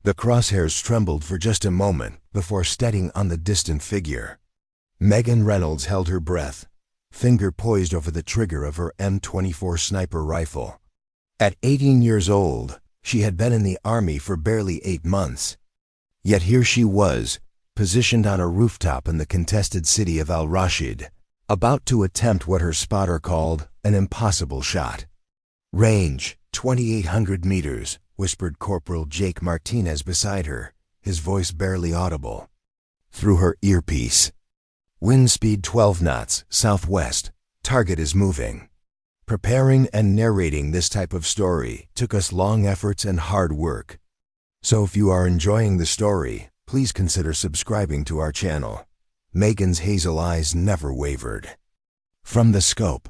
The crosshairs trembled for just a moment before steadying on the distant figure. Megan Reynolds held her breath, finger poised over the trigger of her M24 sniper rifle. At 18 years old, she had been in the Army for barely 8 months. Yet here she was, positioned on a rooftop in the contested city of Al-Rashid, about to attempt what her spotter called an impossible shot. "Range, 2,800 meters, whispered Corporal Jake Martinez beside her, his voice barely audible. Through her earpiece. "Wind speed 12 knots, southwest. Target is moving." Preparing and narrating this type of story took us long efforts and hard work. So if you are enjoying the story, please consider subscribing to our channel. Megan's hazel eyes never wavered. From the scope,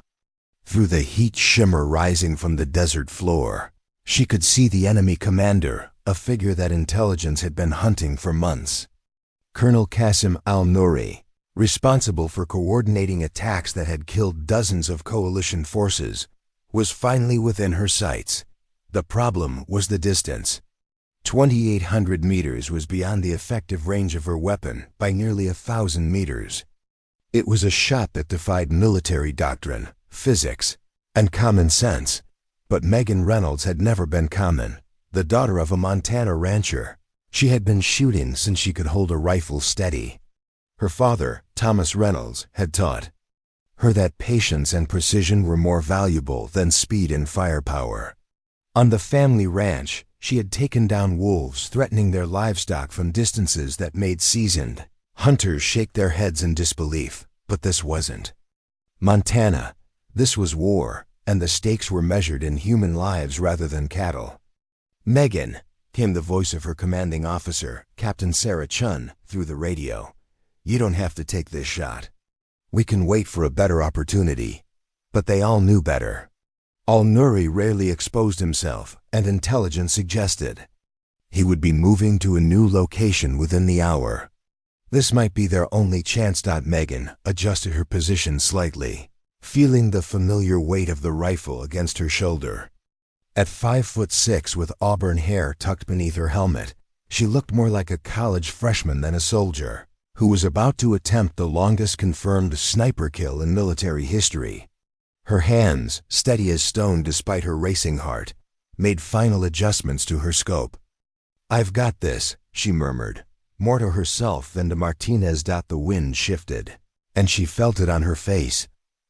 through the heat shimmer rising from the desert floor, she could see the enemy commander, a figure that intelligence had been hunting for months. Colonel Qasim al-Nouri, responsible for coordinating attacks that had killed dozens of coalition forces, was finally within her sights. The problem was the distance. 2,800 meters was beyond the effective range of her weapon by nearly 1,000 meters. It was a shot that defied military doctrine, physics, and common sense. But Megan Reynolds had never been common. The daughter of a Montana rancher, she had been shooting since she could hold a rifle steady. Her father, Thomas Reynolds, had taught her that patience and precision were more valuable than speed and firepower. On the family ranch, she had taken down wolves threatening their livestock from distances that made seasoned hunters shake their heads in disbelief. But this wasn't Montana. This was war, and the stakes were measured in human lives rather than cattle. "Megan," came the voice of her commanding officer, Captain Sarah Chun, through the radio. "You don't have to take this shot. We can wait for a better opportunity." But they all knew better. Al-Nouri rarely exposed himself, and intelligence suggested he would be moving to a new location within the hour. This might be their only chance. Megan adjusted her position slightly, feeling the familiar weight of the rifle against her shoulder. At 5'6" with auburn hair tucked beneath her helmet, she looked more like a college freshman than a soldier who was about to attempt the longest confirmed sniper kill in military history. Her hands, steady as stone despite her racing heart, made final adjustments to her scope. "I've got this," she murmured, more to herself than to Martinez. The wind shifted, and she felt it on her face,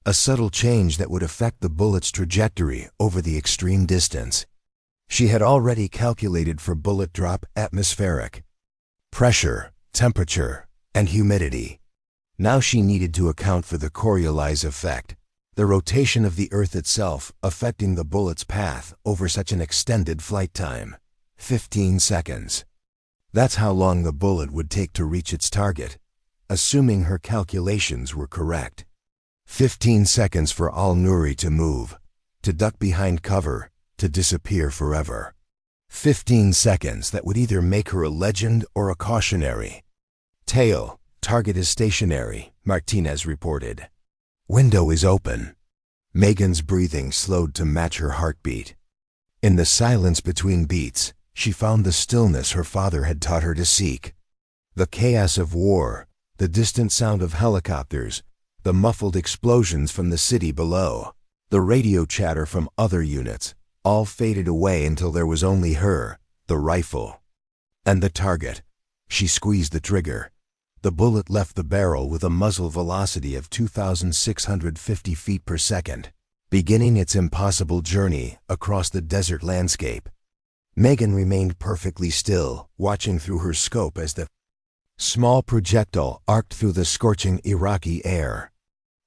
a subtle change that would affect the bullet's trajectory over the extreme distance. She had already calculated for bullet drop, atmospheric pressure, temperature, and humidity. Now she needed to account for the Coriolis effect, the rotation of the Earth itself affecting the bullet's path over such an extended flight time. 15 seconds. That's how long the bullet would take to reach its target, assuming her calculations were correct. 15 seconds for Al-Nouri to move, to duck behind cover, to disappear forever. 15 seconds that would either make her a legend or a cautionary tale. "Target is stationary," Martinez reported. "Window is open." Megan's breathing slowed to match her heartbeat. In the silence between beats, she found the stillness her father had taught her to seek. The chaos of war, the distant sound of helicopters, the muffled explosions from the city below, the radio chatter from other units, all faded away until there was only her, the rifle, and the target. She squeezed the trigger. The bullet left the barrel with a muzzle velocity of 2,650 feet per second, beginning its impossible journey across the desert landscape. Megan remained perfectly still, watching through her scope as the small projectile arced through the scorching Iraqi air.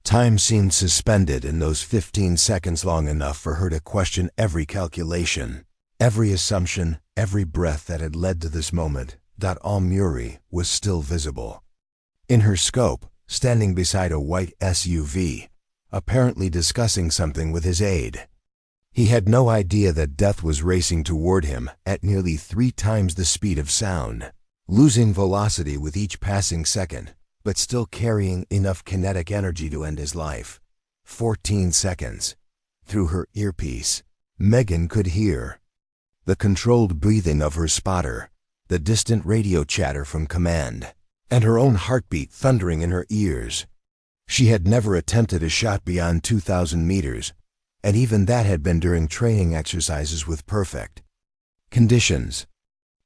Time seemed suspended in those 15 seconds, long enough for her to question every calculation, every assumption, every breath that had led to this moment. Al-Nouri was still visible. In her scope, standing beside a white SUV, apparently discussing something with his aide. He had no idea that death was racing toward him at nearly 3 times the speed of sound, losing velocity with each passing second, but still carrying enough kinetic energy to end his life. 14 seconds. Through her earpiece, Megan could hear the controlled breathing of her spotter, the distant radio chatter from command, and her own heartbeat thundering in her ears. She had never attempted a shot beyond 2,000 meters, and even that had been during training exercises with perfect conditions.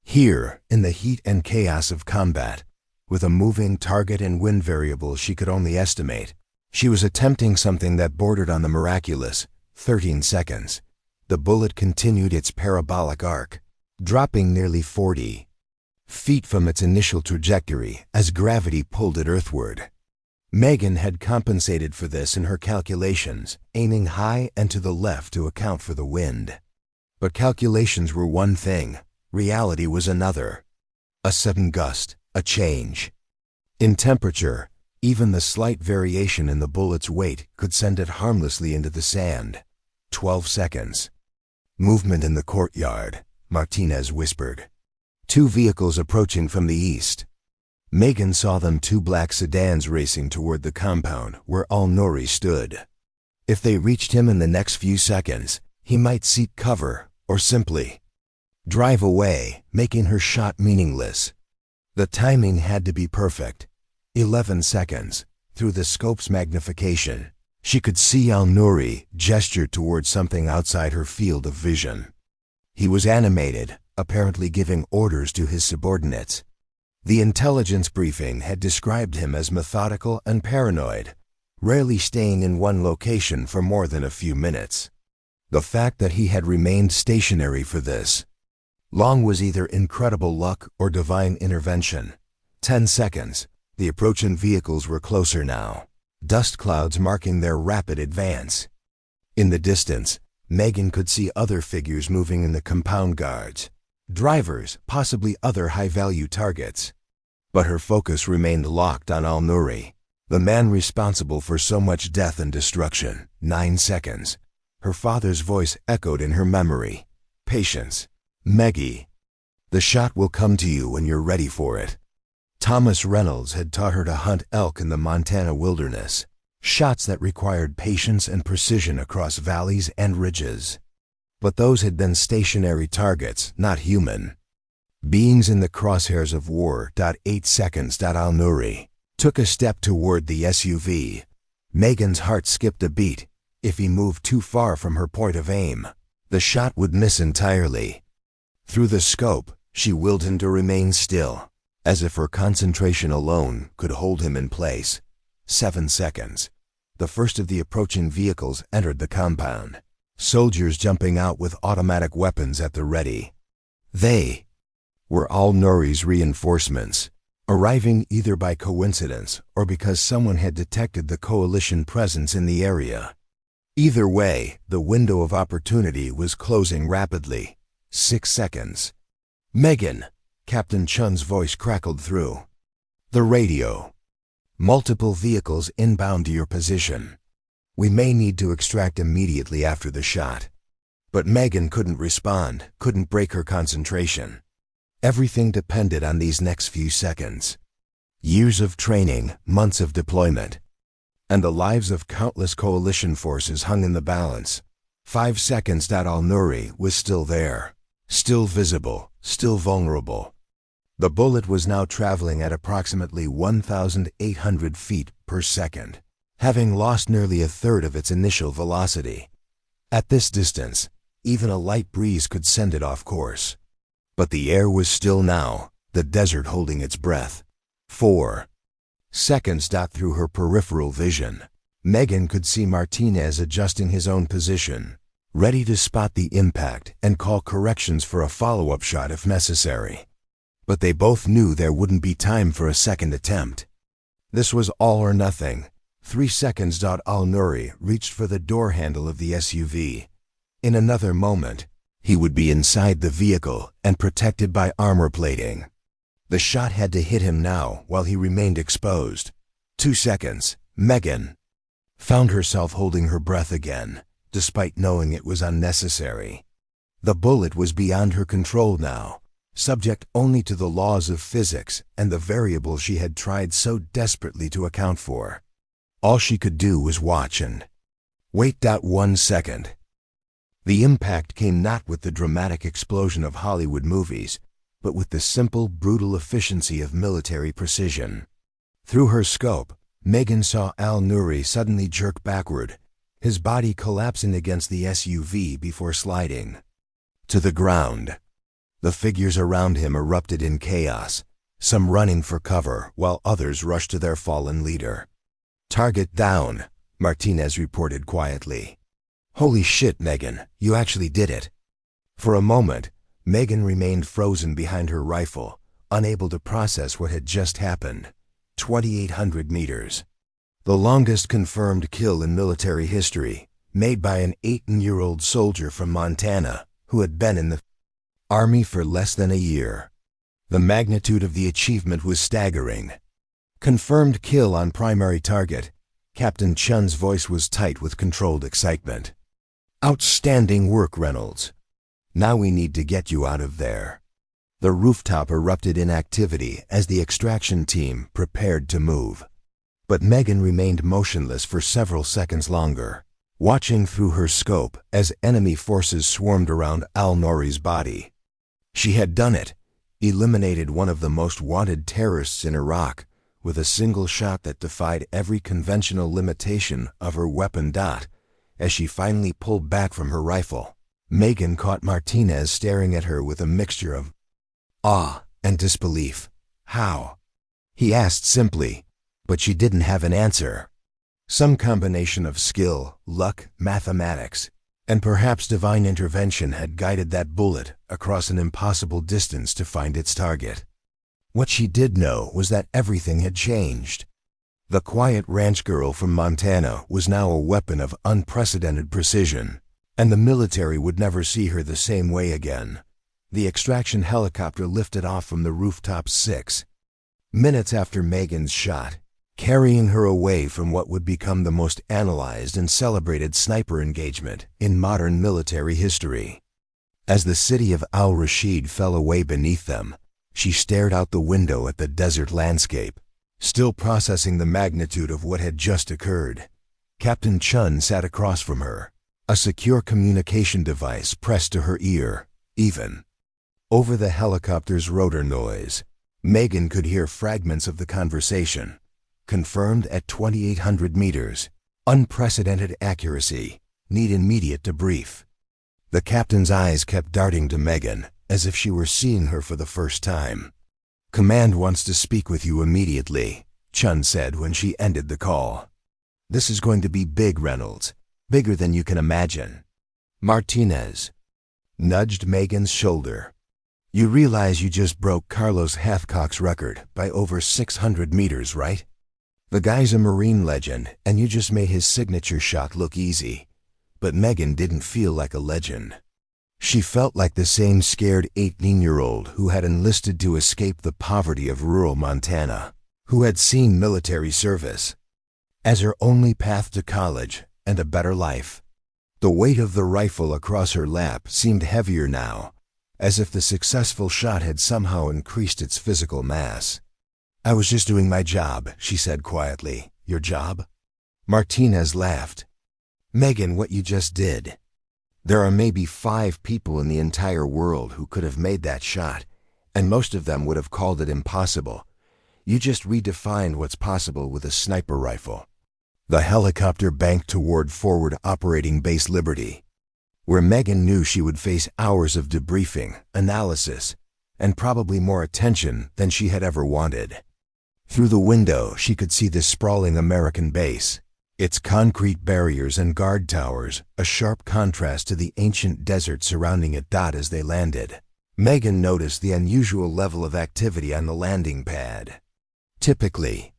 Here, in the heat and chaos of combat, with a moving target and wind variable she could only estimate, she was attempting something that bordered on the miraculous. 13 seconds. The bullet continued its parabolic arc, dropping nearly 40 feet from its initial trajectory as gravity pulled it earthward. Megan had compensated for this in her calculations, aiming high and to the left to account for the wind. But calculations were one thing, reality was another. A sudden gust, a change in temperature, even the slight variation in the bullet's weight could send it harmlessly into the sand. 12 seconds. Movement in the courtyard, Martinez whispered. 2 vehicles approaching from the east. Megan saw them, 2 black sedans racing toward the compound where al-Nouri stood. If they reached him in the next few seconds, he might seek cover or simply drive away, making her shot meaningless. The timing had to be perfect. 11 seconds. Through the scope's magnification, she could see al-Nouri gesture toward something outside her field of vision. He was animated, apparently giving orders to his subordinates. The intelligence briefing had described him as methodical and paranoid, rarely staying in one location for more than a few minutes. The fact that he had remained stationary for this long was either incredible luck or divine intervention. 10 seconds. The approaching vehicles were closer now, dust clouds marking their rapid advance. In the distance, Megan could see other figures moving in the compound guards, drivers, possibly other high-value targets. But her focus remained locked on al-Nouri, the man responsible for so much death and destruction. 9 seconds. Her father's voice echoed in her memory. Patience. Meggie. The shot will come to you when you're ready for it. Thomas Reynolds had taught her to hunt elk in the Montana wilderness, shots that required patience and precision across valleys and ridges. But those had been stationary targets, not human beings in the crosshairs of war. 8 seconds. Al-Nouri took a step toward the SUV. Megan's heart skipped a beat. If he moved too far from her point of aim, the shot would miss entirely. Through the scope, she willed him to remain still, as if her concentration alone could hold him in place. 7 seconds. The first of the approaching vehicles entered the compound, soldiers jumping out with automatic weapons at the ready. They were al-Nouri's reinforcements, arriving either by coincidence or because someone had detected the coalition presence in the area. Either way, the window of opportunity was closing rapidly. 6 seconds. Megan, Captain Chun's voice crackled through the radio. Multiple vehicles inbound to your position. We may need to extract immediately after the shot. But Megan couldn't respond, couldn't break her concentration. Everything depended on these next few seconds. Years of training, months of deployment, and the lives of countless coalition forces hung in the balance. 5 seconds. Al-Nouri was still there, still visible, still vulnerable. The bullet was now traveling at approximately 1,800 feet per second, having lost nearly a third of its initial velocity. At this distance, even a light breeze could send it off course. But the air was still now, the desert holding its breath. 4 seconds. Through her peripheral vision, Megan could see Martinez adjusting his own position, ready to spot the impact and call corrections for a follow-up shot if necessary. But they both knew there wouldn't be time for a second attempt. This was all or nothing. 3 seconds. Al-Nouri reached for the door handle of the SUV. In another moment, he would be inside the vehicle and protected by armor plating. The shot had to hit him now while he remained exposed. 2 seconds. Megan found herself holding her breath again, despite knowing it was unnecessary. The bullet was beyond her control now, subject only to the laws of physics and the variables she had tried so desperately to account for. All she could do was watch and wait. 1 second. The impact came not with the dramatic explosion of Hollywood movies, but with the simple, brutal efficiency of military precision. Through her scope, Megan saw Al-Nuri suddenly jerk backward, his body collapsing against the SUV before sliding to the ground. The figures around him erupted in chaos, some running for cover while others rushed to their fallen leader. "Target down," Martinez reported quietly. "Holy shit, Megan, you actually did it." For a moment, Megan remained frozen behind her rifle, unable to process what had just happened. 2,800 meters. The longest confirmed kill in military history, made by an 18-year-old soldier from Montana who had been in the Army for less than a year. The magnitude of the achievement was staggering. Confirmed kill on primary target. Captain Chun's voice was tight with controlled excitement. "Outstanding work, Reynolds. Now we need to get you out of there." The rooftop erupted in activity as the extraction team prepared to move. But Megan remained motionless for several seconds longer, watching through her scope as enemy forces swarmed around Al-Nuri's body. She had done it, eliminated one of the most wanted terrorists in Iraq with a single shot that defied every conventional limitation of her weapon. As she finally pulled back from her rifle, Megan caught Martinez staring at her with a mixture of awe and disbelief. "How?" he asked simply, but she didn't have an answer. Some combination of skill, luck, mathematics, and perhaps divine intervention had guided that bullet across an impossible distance to find its target. What she did know was that everything had changed. The quiet ranch girl from Montana was now a weapon of unprecedented precision, and the military would never see her the same way again. The extraction helicopter lifted off from the rooftop 6 minutes after Megan's shot, carrying her away from what would become the most analyzed and celebrated sniper engagement in modern military history. As the city of Al-Rashid fell away beneath them, she stared out the window at the desert landscape, still processing the magnitude of what had just occurred. Captain Chun sat across from her, a secure communication device pressed to her ear. Even over the helicopter's rotor noise, Megan could hear fragments of the conversation. "Confirmed at 2,800 meters. Unprecedented accuracy. Need immediate debrief." The captain's eyes kept darting to Megan, as if she were seeing her for the first time. "Command wants to speak with you immediately," Chun said when she ended the call. "This is going to be big, Reynolds. Bigger than you can imagine." Martinez nudged Megan's shoulder. "You realize you just broke Carlos Hathcock's record by over 600 meters, right? The guy's a Marine legend, and you just made his signature shot look easy." But Megan didn't feel like a legend. She felt like the same scared 18-year-old who had enlisted to escape the poverty of rural Montana, who had seen military service as her only path to college and a better life. The weight of the rifle across her lap seemed heavier now, as if the successful shot had somehow increased its physical mass. "I was just doing my job," she said quietly. "Your job?" Martinez laughed. "Megan, what you just did. There are maybe 5 people in the entire world who could have made that shot, and most of them would have called it impossible. You just redefined what's possible with a sniper rifle." The helicopter banked toward Forward Operating Base Liberty, where Megan knew she would face hours of debriefing, analysis, and probably more attention than she had ever wanted. Through the window, she could see the sprawling American base, its concrete barriers and guard towers, a sharp contrast to the ancient desert surrounding it. As they landed, Megan noticed the unusual level of activity on the landing pad. Typically,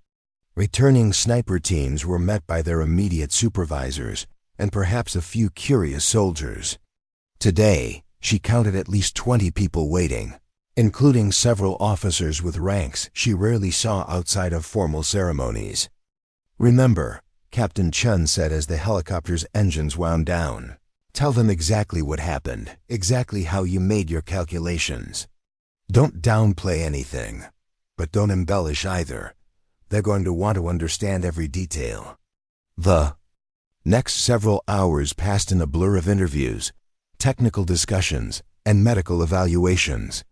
returning sniper teams were met by their immediate supervisors and perhaps a few curious soldiers. Today, she counted at least 20 people waiting, including several officers with ranks she rarely saw outside of formal ceremonies. "Remember," Captain Chun said as the helicopter's engines wound down, "tell them exactly what happened, exactly how you made your calculations. Don't downplay anything, but don't embellish either. They're going to want to understand every detail." The next several hours passed in a blur of interviews, technical discussions, and medical evaluations.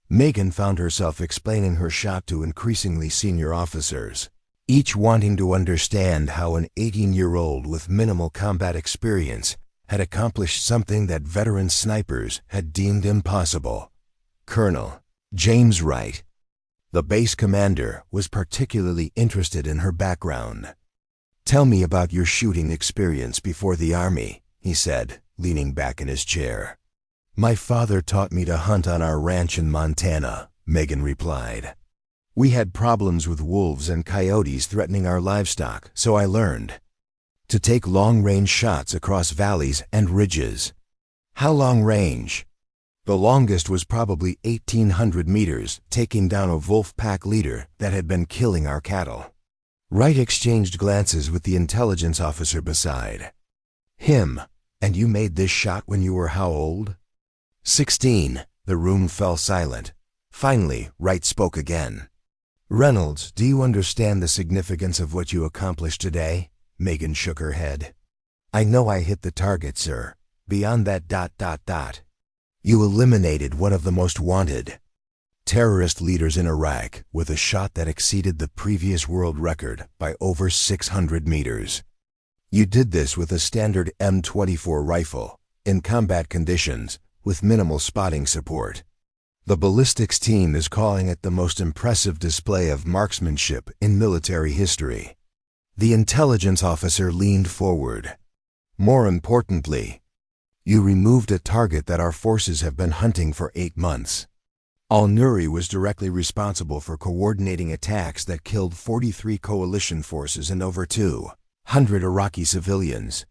Megan found herself explaining her shot to increasingly senior officers, each wanting to understand how an 18-year-old with minimal combat experience had accomplished something that veteran snipers had deemed impossible. Colonel James Wright, the base commander, was particularly interested in her background. "Tell me about your shooting experience before the Army," he said, leaning back in his chair. "My father taught me to hunt on our ranch in Montana," Megan replied. "We had problems with wolves and coyotes threatening our livestock, so I learned to take long-range shots across valleys and ridges." "How long range?" "The longest was probably 1,800 meters, taking down a wolf pack leader that had been killing our cattle." Wright exchanged glances with the intelligence officer beside him. "And you made this shot when you were how old?" 16. The room fell silent. Finally, Wright spoke again. "Reynolds, do you understand the significance of what you accomplished today?" Megan shook her head. "I know I hit the target, sir. Beyond that ... You eliminated one of the most wanted terrorist leaders in Iraq with a shot that exceeded the previous world record by over 600 meters. You did this with a standard M24 rifle, in combat conditions, with minimal spotting support. The ballistics team is calling it the most impressive display of marksmanship in military history." The intelligence officer leaned forward. "More importantly, you removed a target that our forces have been hunting for 8 months. Al-Nuri was directly responsible for coordinating attacks that killed 43 coalition forces and over 200 Iraqi civilians.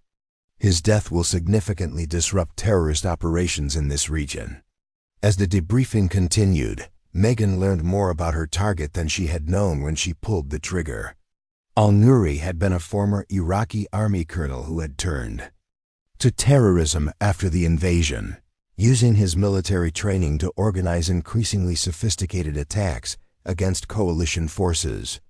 His death will significantly disrupt terrorist operations in this region." As the debriefing continued, Megan learned more about her target than she had known when she pulled the trigger. Al-Nuri had been a former Iraqi army colonel who had turned to terrorism after the invasion, using his military training to organize increasingly sophisticated attacks against coalition forces.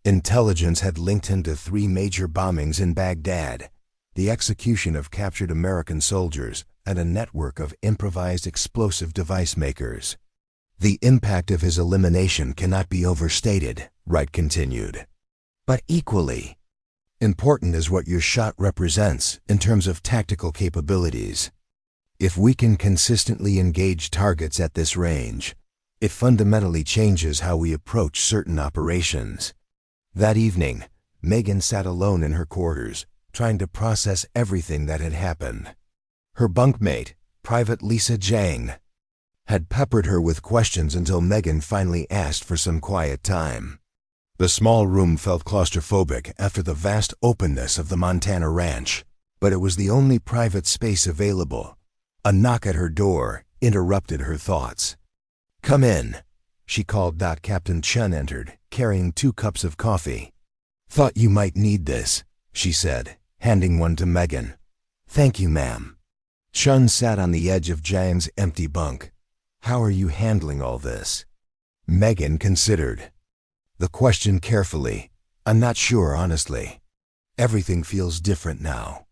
Intelligence had linked him to 3 major bombings in Baghdad, the execution of captured American soldiers, and a network of improvised explosive device makers. "The impact of his elimination cannot be overstated," Wright continued. "But equally important is what your shot represents in terms of tactical capabilities. If we can consistently engage targets at this range, it fundamentally changes how we approach certain operations." That evening, Megan sat alone in her quarters, trying to process everything that had happened. Her bunkmate, Private Lisa Jang, had peppered her with questions until Megan finally asked for some quiet time. The small room felt claustrophobic after the vast openness of the Montana ranch, but it was the only private space available. A knock at her door interrupted her thoughts. "Come in," she called. Captain Chun entered, carrying 2 cups of coffee. "Thought you might need this," she said, handing one to Megan. "Thank you, ma'am." Chun sat on the edge of Jang's empty bunk. "How are you handling all this?" Megan considered the question carefully. "I'm not sure, honestly. Everything feels different now.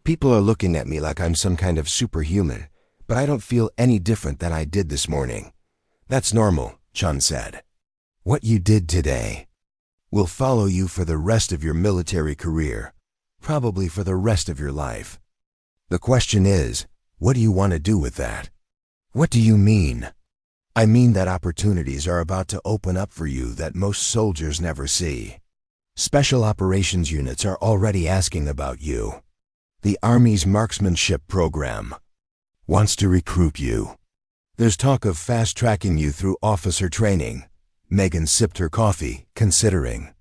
People are looking at me like I'm some kind of superhuman, but I don't feel any different than I did this morning." "That's normal," Chun said. "What you did today will follow you for the rest of your military career, probably for the rest of your life. The question is, what do you want to do with that?" "What do you mean?" "I mean that opportunities are about to open up for you that most soldiers never see. Special operations units are already asking about you. The Army's marksmanship program wants to recruit you. There's talk of fast-tracking you through officer training." Megan sipped her coffee, considering.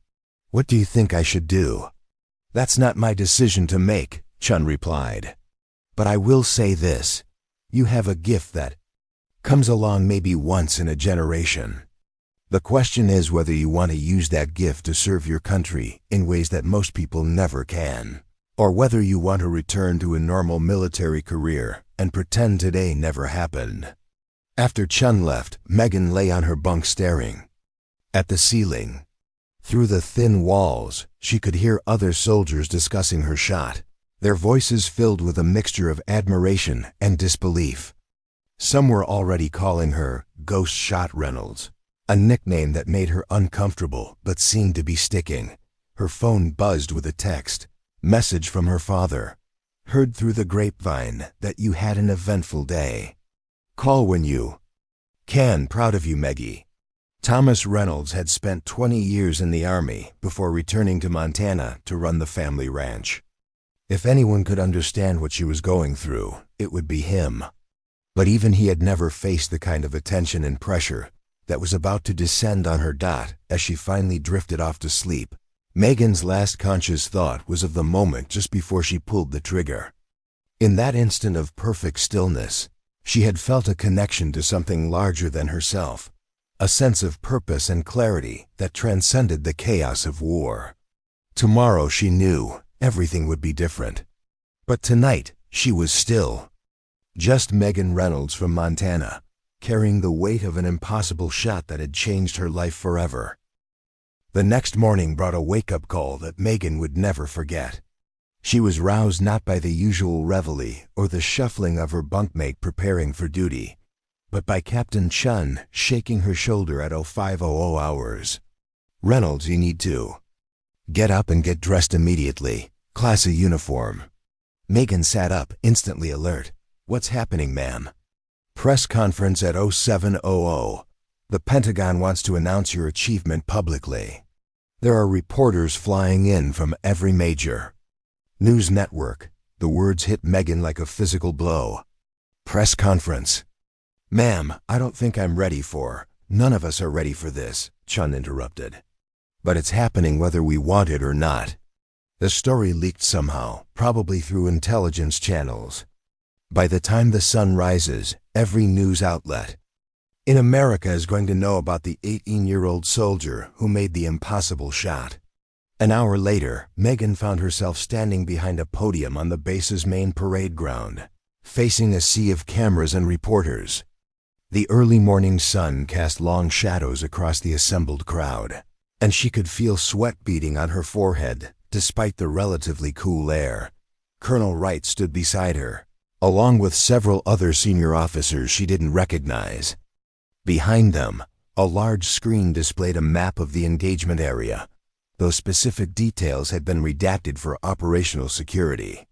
"What do you think I should do?" "That's not my decision to make," Chun replied. "But I will say this. You have a gift that comes along maybe once in a generation. The question is whether you want to use that gift to serve your country in ways that most people never can, or whether you want to return to a normal military career and pretend today never happened." After Chun left, Megan lay on her bunk staring at the ceiling. Through the thin walls, she could hear other soldiers discussing her shot, their voices filled with a mixture of admiration and disbelief. Some were already calling her Ghost Shot Reynolds, a nickname that made her uncomfortable but seemed to be sticking. Her phone buzzed with a text message from her father. Heard through the grapevine that you had an eventful day. Call when you can. Proud of you, Meggie. Thomas Reynolds had spent 20 years in the Army before returning to Montana to run the family ranch. If anyone could understand what she was going through, it would be him. But even he had never faced the kind of attention and pressure that was about to descend on her. As she finally drifted off to sleep, Megan's last conscious thought was of the moment just before she pulled the trigger. In that instant of perfect stillness, she had felt a connection to something larger than herself, a sense of purpose and clarity that transcended the chaos of war. Tomorrow, she knew, everything would be different. But tonight, she was still. Just Megan Reynolds from Montana, carrying the weight of an impossible shot that had changed her life forever. The next morning brought a wake-up call that Megan would never forget. She was roused not by the usual reveille or the shuffling of her bunkmate preparing for duty, but by Captain Chun shaking her shoulder at 0500 hours. Reynolds, you need to get up and get dressed immediately. Class A uniform. Megan sat up, instantly alert. What's happening, ma'am? Press conference at 0700. The Pentagon wants to announce your achievement publicly. There are reporters flying in from every major news network. The words hit Megan like a physical blow. Press conference. Ma'am, I don't think I'm ready for. None of us are ready for this, Chun interrupted. But it's happening whether we want it or not. The story leaked somehow, probably through intelligence channels. By the time the sun rises, every news outlet in America is going to know about the 18-year-old soldier who made the impossible shot. An hour later, Megan found herself standing behind a podium on the base's main parade ground, facing a sea of cameras and reporters. The early morning sun cast long shadows across the assembled crowd, and she could feel sweat beading on her forehead despite the relatively cool air. Colonel Wright stood beside her, along with several other senior officers she didn't recognize. Behind them, a large screen displayed a map of the engagement area, though specific details had been redacted for operational security.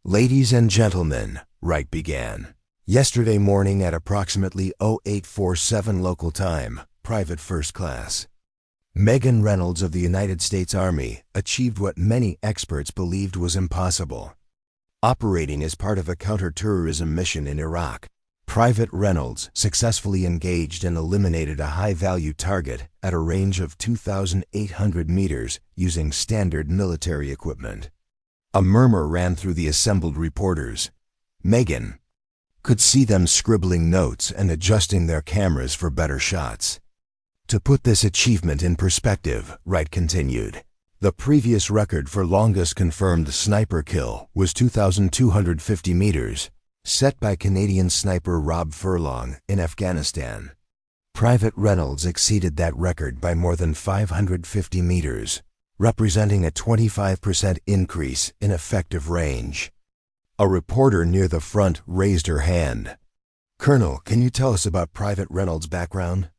Ladies and gentlemen, Wright began. Yesterday morning at approximately 0847 local time, Private First Class Megan Reynolds of the United States Army achieved what many experts believed was impossible. Operating as part of a counterterrorism mission in Iraq, Private Reynolds successfully engaged and eliminated a high-value target at a range of 2,800 meters using standard military equipment. A murmur ran through the assembled reporters. Megan could see them scribbling notes and adjusting their cameras for better shots. To put this achievement in perspective, Wright continued, the previous record for longest confirmed sniper kill was 2,250 meters, set by Canadian sniper Rob Furlong in Afghanistan. Private Reynolds exceeded that record by more than 550 meters, representing a 25% increase in effective range. A reporter near the front raised her hand. Colonel, can you tell us about Private Reynolds' background?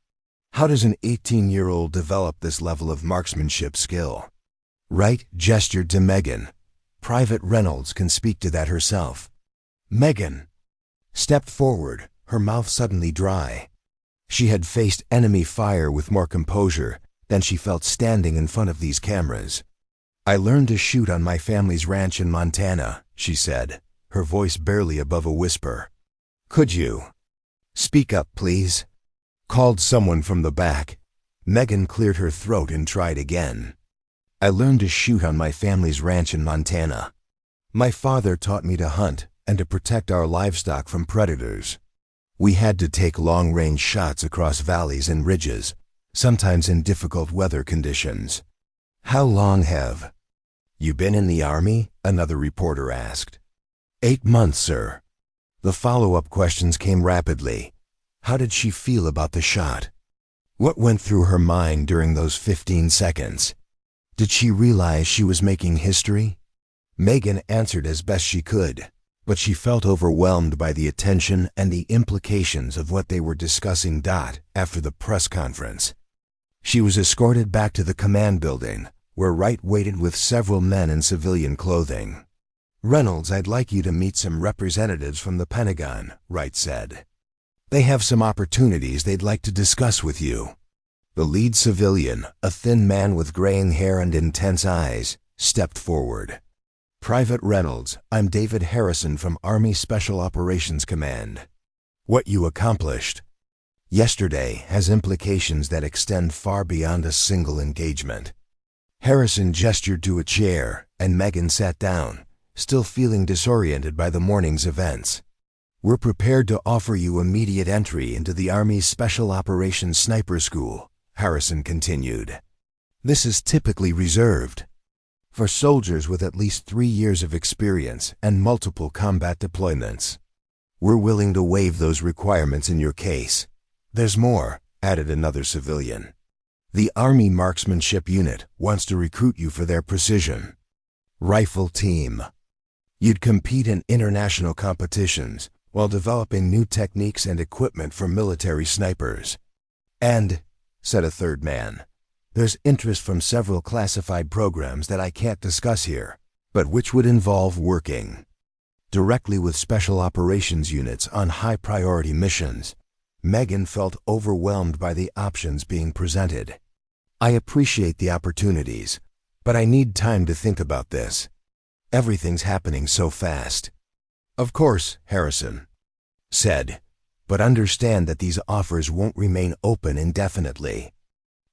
How does an 18-year-old develop this level of marksmanship skill? Wright gestured to Megan. Private Reynolds can speak to that herself. Megan stepped forward, her mouth suddenly dry. She had faced enemy fire with more composure than she felt standing in front of these cameras. I learned to shoot on my family's ranch in Montana, she said, her voice barely above a whisper. Could you speak up, please? Called someone from the back. Megan cleared her throat and tried again. I learned to shoot on my family's ranch in Montana. My father taught me to hunt and to protect our livestock from predators. We had to take long-range shots across valleys and ridges, sometimes in difficult weather conditions. How long have you been in the Army? Another reporter asked. 8 months, sir. The follow-up questions came rapidly. How did she feel about the shot? What went through her mind during those 15 seconds? Did she realize she was making history? Megan answered as best she could. but she felt overwhelmed by the attention and the implications of what they were discussing. After the press conference, she was escorted back to the command building, where Wright waited with several men in civilian clothing. "Reynolds, I'd like you to meet some representatives from the Pentagon," Wright said. "They have some opportunities they'd like to discuss with you." The lead civilian, a thin man with graying hair and intense eyes, stepped forward. "Private Reynolds, I'm David Harrison from Army Special Operations Command. What you accomplished yesterday has implications that extend far beyond a single engagement." Harrison gestured to a chair, and Megan sat down, still feeling disoriented by the morning's events. "We're prepared to offer you immediate entry into the Army's Special Operations Sniper School," Harrison continued. "This is typically reserved for soldiers with at least 3 years of experience and multiple combat deployments. We're willing to waive those requirements in your case. There's more," added another civilian. "The Army Marksmanship Unit wants to recruit you for their precision rifle team. You'd compete in international competitions while developing new techniques and equipment for military snipers. And," said a third man, "there's interest from several classified programs that I can't discuss here, but which would involve working directly with special operations units on high-priority missions." Megan felt overwhelmed by the options being presented. "I appreciate the opportunities, but I need time to think about this. Everything's happening so fast." "Of course," Harrison said, "but understand that these offers won't remain open indefinitely.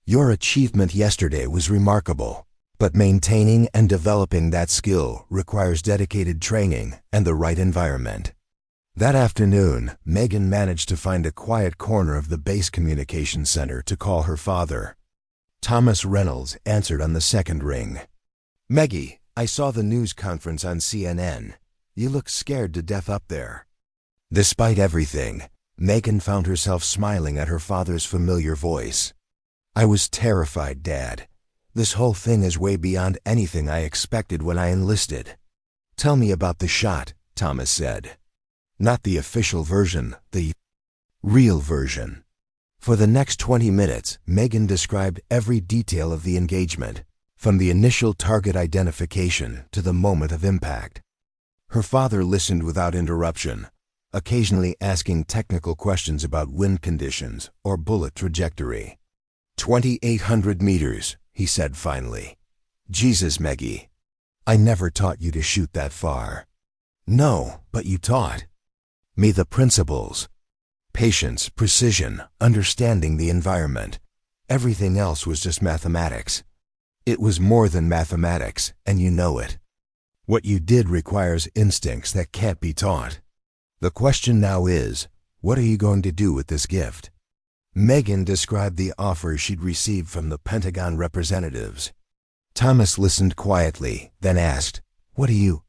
Your achievement yesterday was remarkable, but maintaining and developing that skill requires dedicated training and the right environment." That afternoon, Megan managed to find a quiet corner of the base communications center to call her father. Thomas Reynolds answered on the second ring. "Meggie, I saw the news conference on CNN. You look scared to death up there." Despite everything, Megan found herself smiling at her father's familiar voice. "I was terrified, Dad. This whole thing is way beyond anything I expected when I enlisted." "Tell me about the shot," Thomas said. "Not the official version, the real version." For the next 20 minutes, Megan described every detail of the engagement, from the initial target identification to the moment of impact. Her father listened without interruption, occasionally asking technical questions about wind conditions or bullet trajectory. 2,800 meters, he said finally. "Jesus, Meggie, I never taught you to shoot that far." "No, but you taught me the principles. Patience, precision, understanding the environment. Everything else was just mathematics." "It was more than mathematics, and you know it. What you did requires instincts that can't be taught. The question now is, what are you going to do with this gift?" Megan described the offer she'd received from the Pentagon representatives. Thomas listened quietly, then asked, "What do you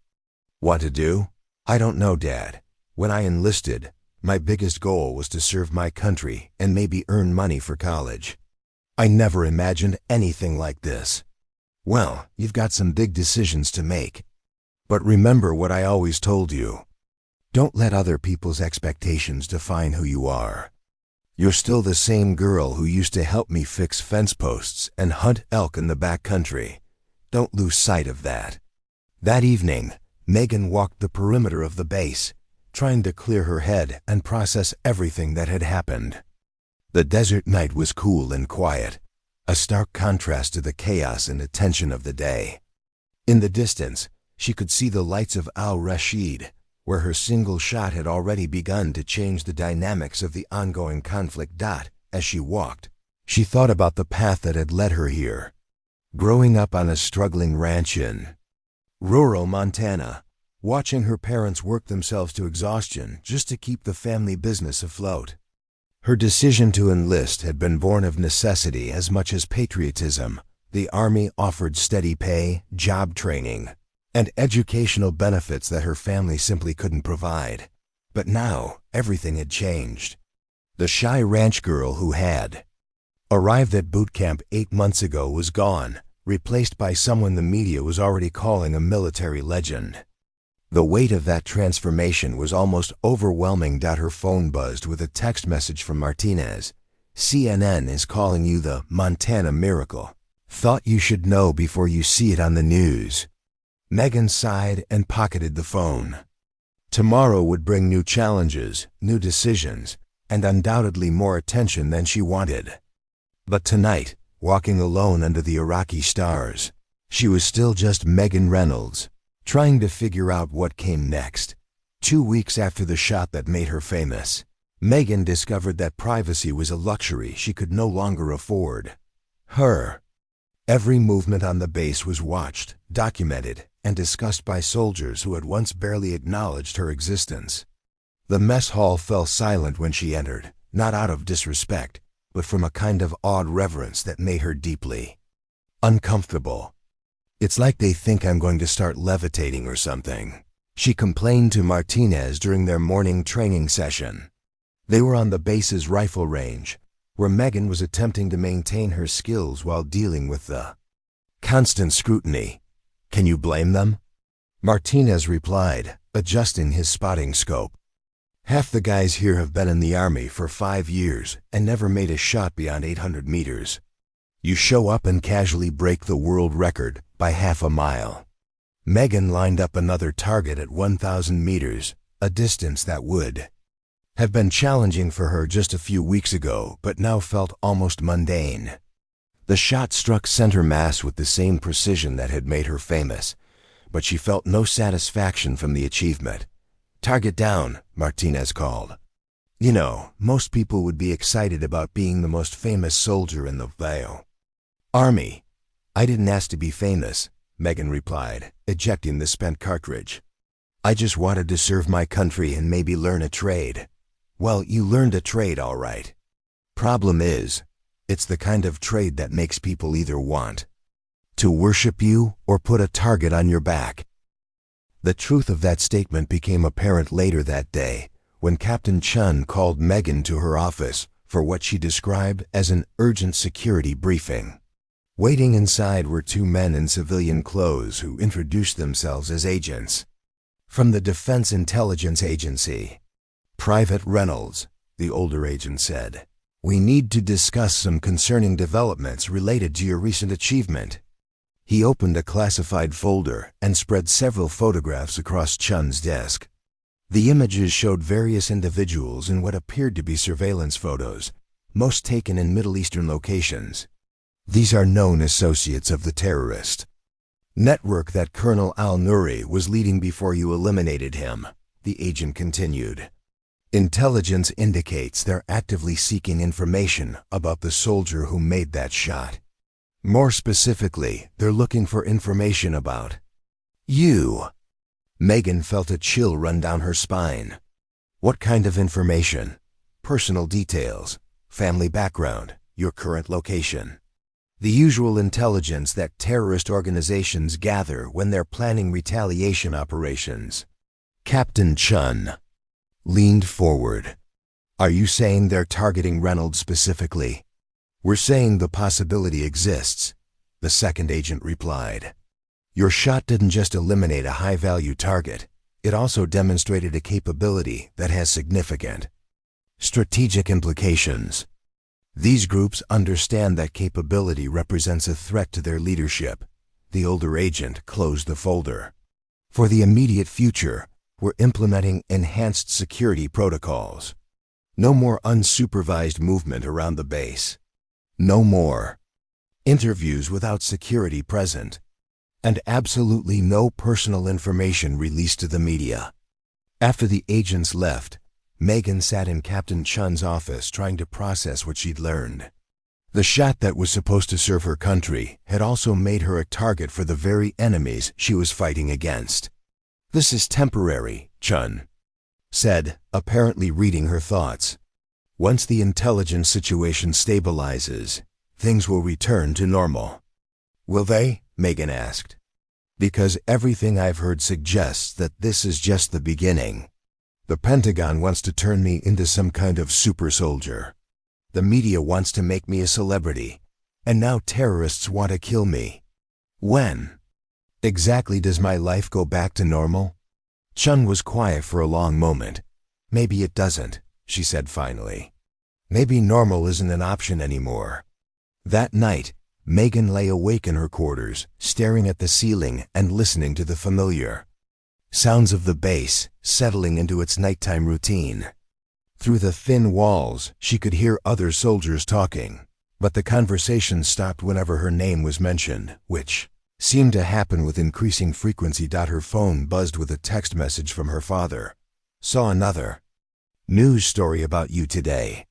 want to do?" "I don't know, Dad. When I enlisted, my biggest goal was to serve my country and maybe earn money for college. I never imagined anything like this." "Well, you've got some big decisions to make. But remember what I always told you. Don't let other people's expectations define who you are. You're still the same girl who used to help me fix fence posts and hunt elk in the back country. Don't lose sight of that." That evening, Megan walked the perimeter of the base, trying to clear her head and process everything that had happened. The desert night was cool and quiet, a stark contrast to the chaos and attention of the day. In the distance, she could see the lights of Al-Rashid, where her single shot had already begun to change the dynamics of the ongoing conflict. As she walked, she thought about the path that had led her here. Growing up on a struggling ranch in rural Montana, watching her parents work themselves to exhaustion just to keep the family business afloat. Her decision to enlist had been born of necessity as much as patriotism. The Army offered steady pay, job training, and educational benefits that her family simply couldn't provide. But now, everything had changed. The shy ranch girl who had arrived at boot camp 8 months ago was gone, replaced by someone the media was already calling a military legend. The weight of that transformation was almost overwhelming. Her phone buzzed with a text message from Martinez. CNN is calling you the Montana Miracle. Thought you should know before you see it on the news. Megan sighed and pocketed the phone. Tomorrow would bring new challenges, new decisions, and undoubtedly more attention than she wanted. But tonight, walking alone under the Iraqi stars, she was still just Megan Reynolds, trying to figure out what came next. 2 weeks after the shot that made her famous, Megan discovered that privacy was a luxury she could no longer afford. Every movement on the base was watched, documented, and discussed by soldiers who had once barely acknowledged her existence. The mess hall fell silent when she entered, not out of disrespect, but from a kind of awed reverence that made her deeply uncomfortable. It's like they think I'm going to start levitating or something, she complained to Martinez during their morning training session. They were on the base's rifle range, where Megan was attempting to maintain her skills while dealing with the constant scrutiny. Can you blame them? Martinez replied, adjusting his spotting scope. Half the guys here have been in the Army for 5 years and never made a shot beyond 800 meters. You show up and casually break the world record by half a mile. Megan lined up another target at 1,000 meters, a distance that would have been challenging for her just a few weeks ago, but now felt almost mundane. The shot struck center mass with the same precision that had made her famous, but she felt no satisfaction from the achievement. Target down, Martinez called. You know, most people would be excited about being the most famous soldier in the Army. I didn't ask to be famous, Megan replied, ejecting the spent cartridge. I just wanted to serve my country and maybe learn a trade. Well, you learned a trade all right. Problem is, it's the kind of trade that makes people either want to worship you or put a target on your back. The truth of that statement became apparent later that day, when Captain Chun called Megan to her office for what she described as an urgent security briefing. Waiting inside were 2 men in civilian clothes who introduced themselves as agents from the Defense Intelligence Agency. Private Reynolds, the older agent said. We need to discuss some concerning developments related to your recent achievement. He opened a classified folder and spread several photographs across Chun's desk. The images showed various individuals in what appeared to be surveillance photos, most taken in Middle Eastern locations. These are known associates of the terrorist network that Colonel al-Nuri was leading before you eliminated him, the agent continued. Intelligence indicates they're actively seeking information about the soldier who made that shot. More specifically, they're looking for information about you. Megan felt a chill run down her spine. What kind of information? Personal details, family background, your current location. The usual intelligence that terrorist organizations gather when they're planning retaliation operations. Captain Chun leaned forward. Are you saying they're targeting Reynolds specifically? We're saying the possibility exists, the second agent replied. Your shot didn't just eliminate a high-value target, it also demonstrated a capability that has significant strategic implications. These groups understand that capability represents a threat to their leadership. The older agent closed the folder. For the immediate future, we're implementing enhanced security protocols. No more unsupervised movement around the base. No more interviews without security present. And absolutely no personal information released to the media. After the agents left, Megan sat in Captain Chun's office trying to process what she'd learned. The shot that was supposed to serve her country had also made her a target for the very enemies she was fighting against. This is temporary, Chun said, apparently reading her thoughts. Once the intelligence situation stabilizes, things will return to normal. Will they? Megan asked. Because everything I've heard suggests that this is just the beginning. The Pentagon wants to turn me into some kind of super soldier. The media wants to make me a celebrity. And now terrorists want to kill me. When exactly does my life go back to normal? Chun was quiet for a long moment. Maybe it doesn't, she said finally. Maybe normal isn't an option anymore. That night, Megan lay awake in her quarters, staring at the ceiling and listening to the familiar sounds of the base settling into its nighttime routine. Through the thin walls, she could hear other soldiers talking, but the conversation stopped whenever her name was mentioned, which seemed to happen with increasing frequency. Her phone buzzed with a text message from her father. Saw another news story about you today.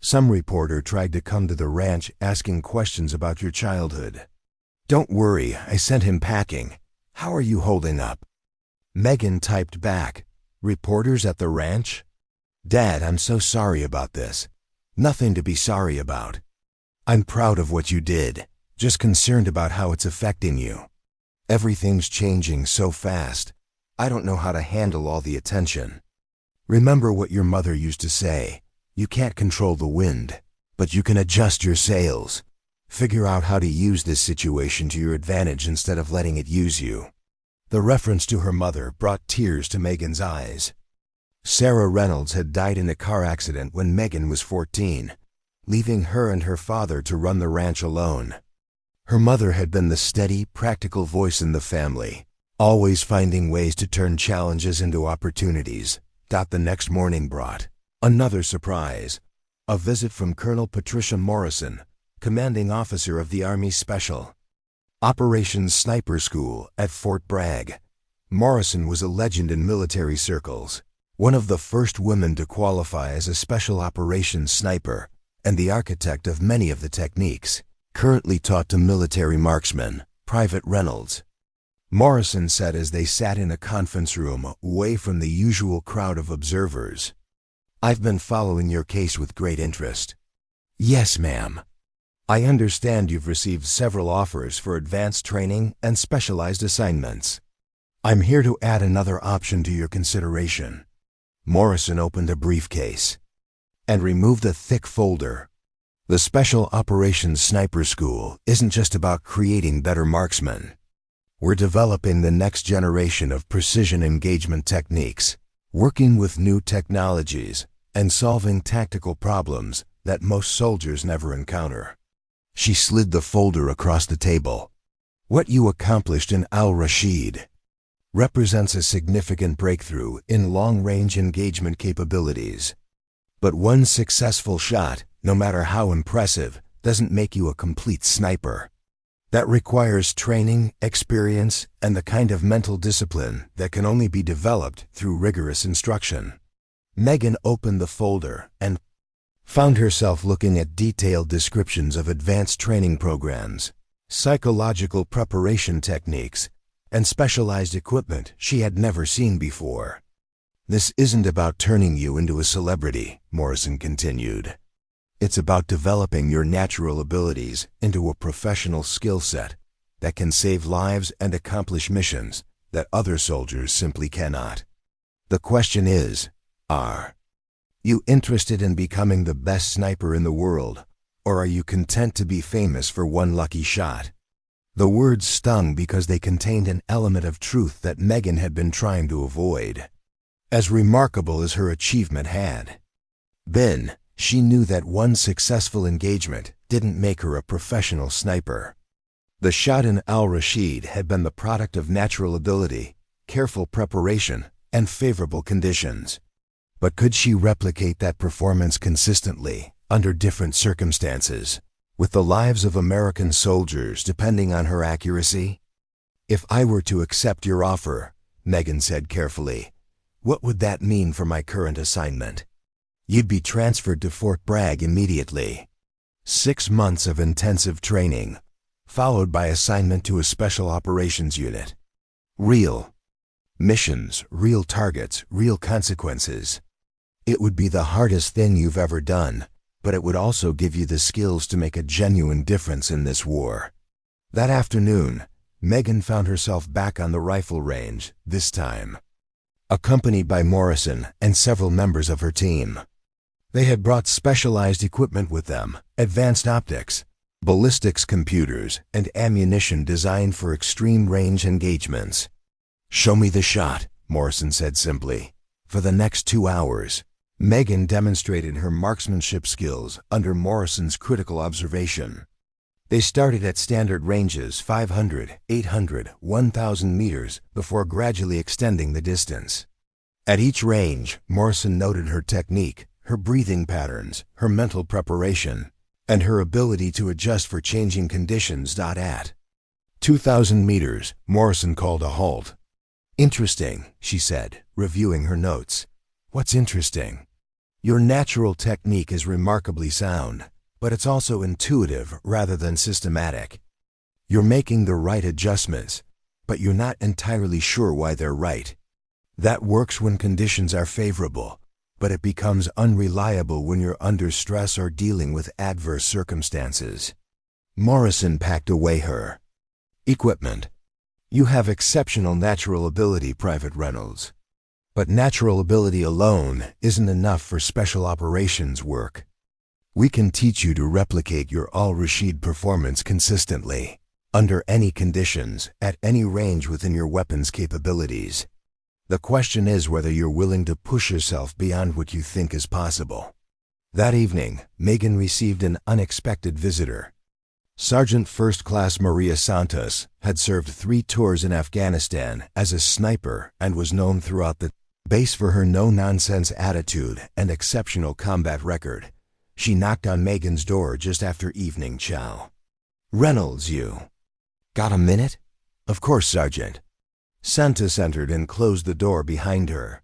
Some reporter tried to come to the ranch asking questions about your childhood. Don't worry, I sent him packing. How are you holding up? Megan typed back, reporters at the ranch? Dad, I'm so sorry about this. Nothing to be sorry about. I'm proud of what you did, just concerned about how it's affecting you. Everything's changing so fast. I don't know how to handle all the attention. Remember what your mother used to say. You can't control the wind, but you can adjust your sails. Figure out how to use this situation to your advantage instead of letting it use you. The reference to her mother brought tears to Megan's eyes. Sarah Reynolds had died in a car accident when Megan was 14, leaving her and her father to run the ranch alone. Her mother had been the steady, practical voice in the family, always finding ways to turn challenges into opportunities. The next morning brought another surprise, a visit from Colonel Patricia Morrison, commanding officer of the Army Special Operations Sniper School at Fort Bragg. Morrison was a legend in military circles, one of the first women to qualify as a special operations sniper, and the architect of many of the techniques currently taught to military marksmen. Private Reynolds. Morrison said as they sat in a conference room away from the usual crowd of observers, I've been following your case with great interest. Yes, ma'am. I understand you've received several offers for advanced training and specialized assignments. I'm here to add another option to your consideration. Morrison opened a briefcase and removed a thick folder. The Special Operations Sniper School isn't just about creating better marksmen. We're developing the next generation of precision engagement techniques, working with new technologies, and solving tactical problems that most soldiers never encounter. She slid the folder across the table. What you accomplished in Al-Rashid represents a significant breakthrough in long-range engagement capabilities. But one successful shot, no matter how impressive, doesn't make you a complete sniper. That requires training, experience, and the kind of mental discipline that can only be developed through rigorous instruction. Megan opened the folder and found herself looking at detailed descriptions of advanced training programs, psychological preparation techniques, and specialized equipment she had never seen before. This isn't about turning you into a celebrity, Morrison continued. It's about developing your natural abilities into a professional skill set that can save lives and accomplish missions that other soldiers simply cannot. The question is, are you interested in becoming the best sniper in the world, or are you content to be famous for one lucky shot? The words stung because they contained an element of truth that Megan had been trying to avoid. As remarkable as her achievement had been, she knew that one successful engagement didn't make her a professional sniper. The shot in Al-Rashid had been the product of natural ability, careful preparation, and favorable conditions. But could she replicate that performance consistently, under different circumstances, with the lives of American soldiers depending on her accuracy? If I were to accept your offer, Megan said carefully, what would that mean for my current assignment? You'd be transferred to Fort Bragg immediately. 6 months of intensive training, followed by assignment to a special operations unit. Real missions, real targets, real consequences. It would be the hardest thing you've ever done, but it would also give you the skills to make a genuine difference in this war. That afternoon, Megan found herself back on the rifle range, this time accompanied by Morrison and several members of her team. They had brought specialized equipment with them, advanced optics, ballistics computers, and ammunition designed for extreme range engagements. Show me the shot, Morrison said simply. For the next 2 hours, Megan demonstrated her marksmanship skills under Morrison's critical observation. They started at standard ranges 500, 800, 1,000 meters before gradually extending the distance. At each range, Morrison noted her technique, her breathing patterns, her mental preparation, and her ability to adjust for changing conditions. At 2,000 meters, Morrison called a halt. "Interesting," she said, reviewing her notes. "What's interesting?" "Your natural technique is remarkably sound, but it's also intuitive rather than systematic. You're making the right adjustments, but you're not entirely sure why they're right. That works when conditions are favorable, but it becomes unreliable when you're under stress or dealing with adverse circumstances." Morrison packed away her equipment. "You have exceptional natural ability, Private Reynolds. But natural ability alone isn't enough for special operations work. We can teach you to replicate your al-Rashid performance consistently, under any conditions, at any range within your weapon's capabilities. The question is whether you're willing to push yourself beyond what you think is possible." That evening, Megan received an unexpected visitor. Sergeant First Class Maria Santos had served 3 tours in Afghanistan as a sniper and was known throughout the base for her no-nonsense attitude and exceptional combat record. She knocked on Megan's door just after evening chow. "Reynolds, you got a minute?" "Of course, Sergeant." Santos entered and closed the door behind her.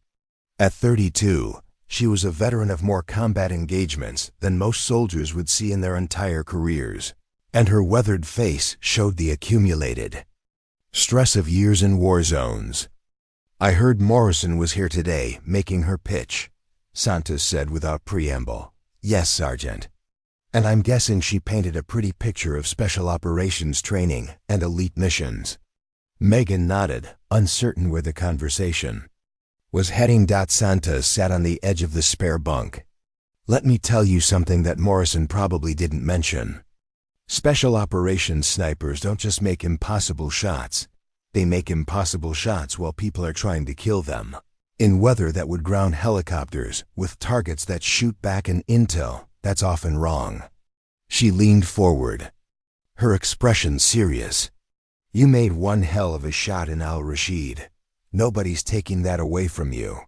At 32, she was a veteran of more combat engagements than most soldiers would see in their entire careers, and her weathered face showed the accumulated stress of years in war zones. "I heard Morrison was here today, making her pitch," Santos said without preamble. "Yes, Sergeant. And I'm guessing she painted a pretty picture of special operations training and elite missions." Megan nodded, uncertain where the conversation was heading. Santos sat on the edge of the spare bunk. "Let me tell you something that Morrison probably didn't mention. Special operations snipers don't just make impossible shots. They make impossible shots while people are trying to kill them, in weather that would ground helicopters, with targets that shoot back an intel that's often wrong." She leaned forward, her expression serious. "You made one hell of a shot in al-Rashid. Nobody's taking that away from you.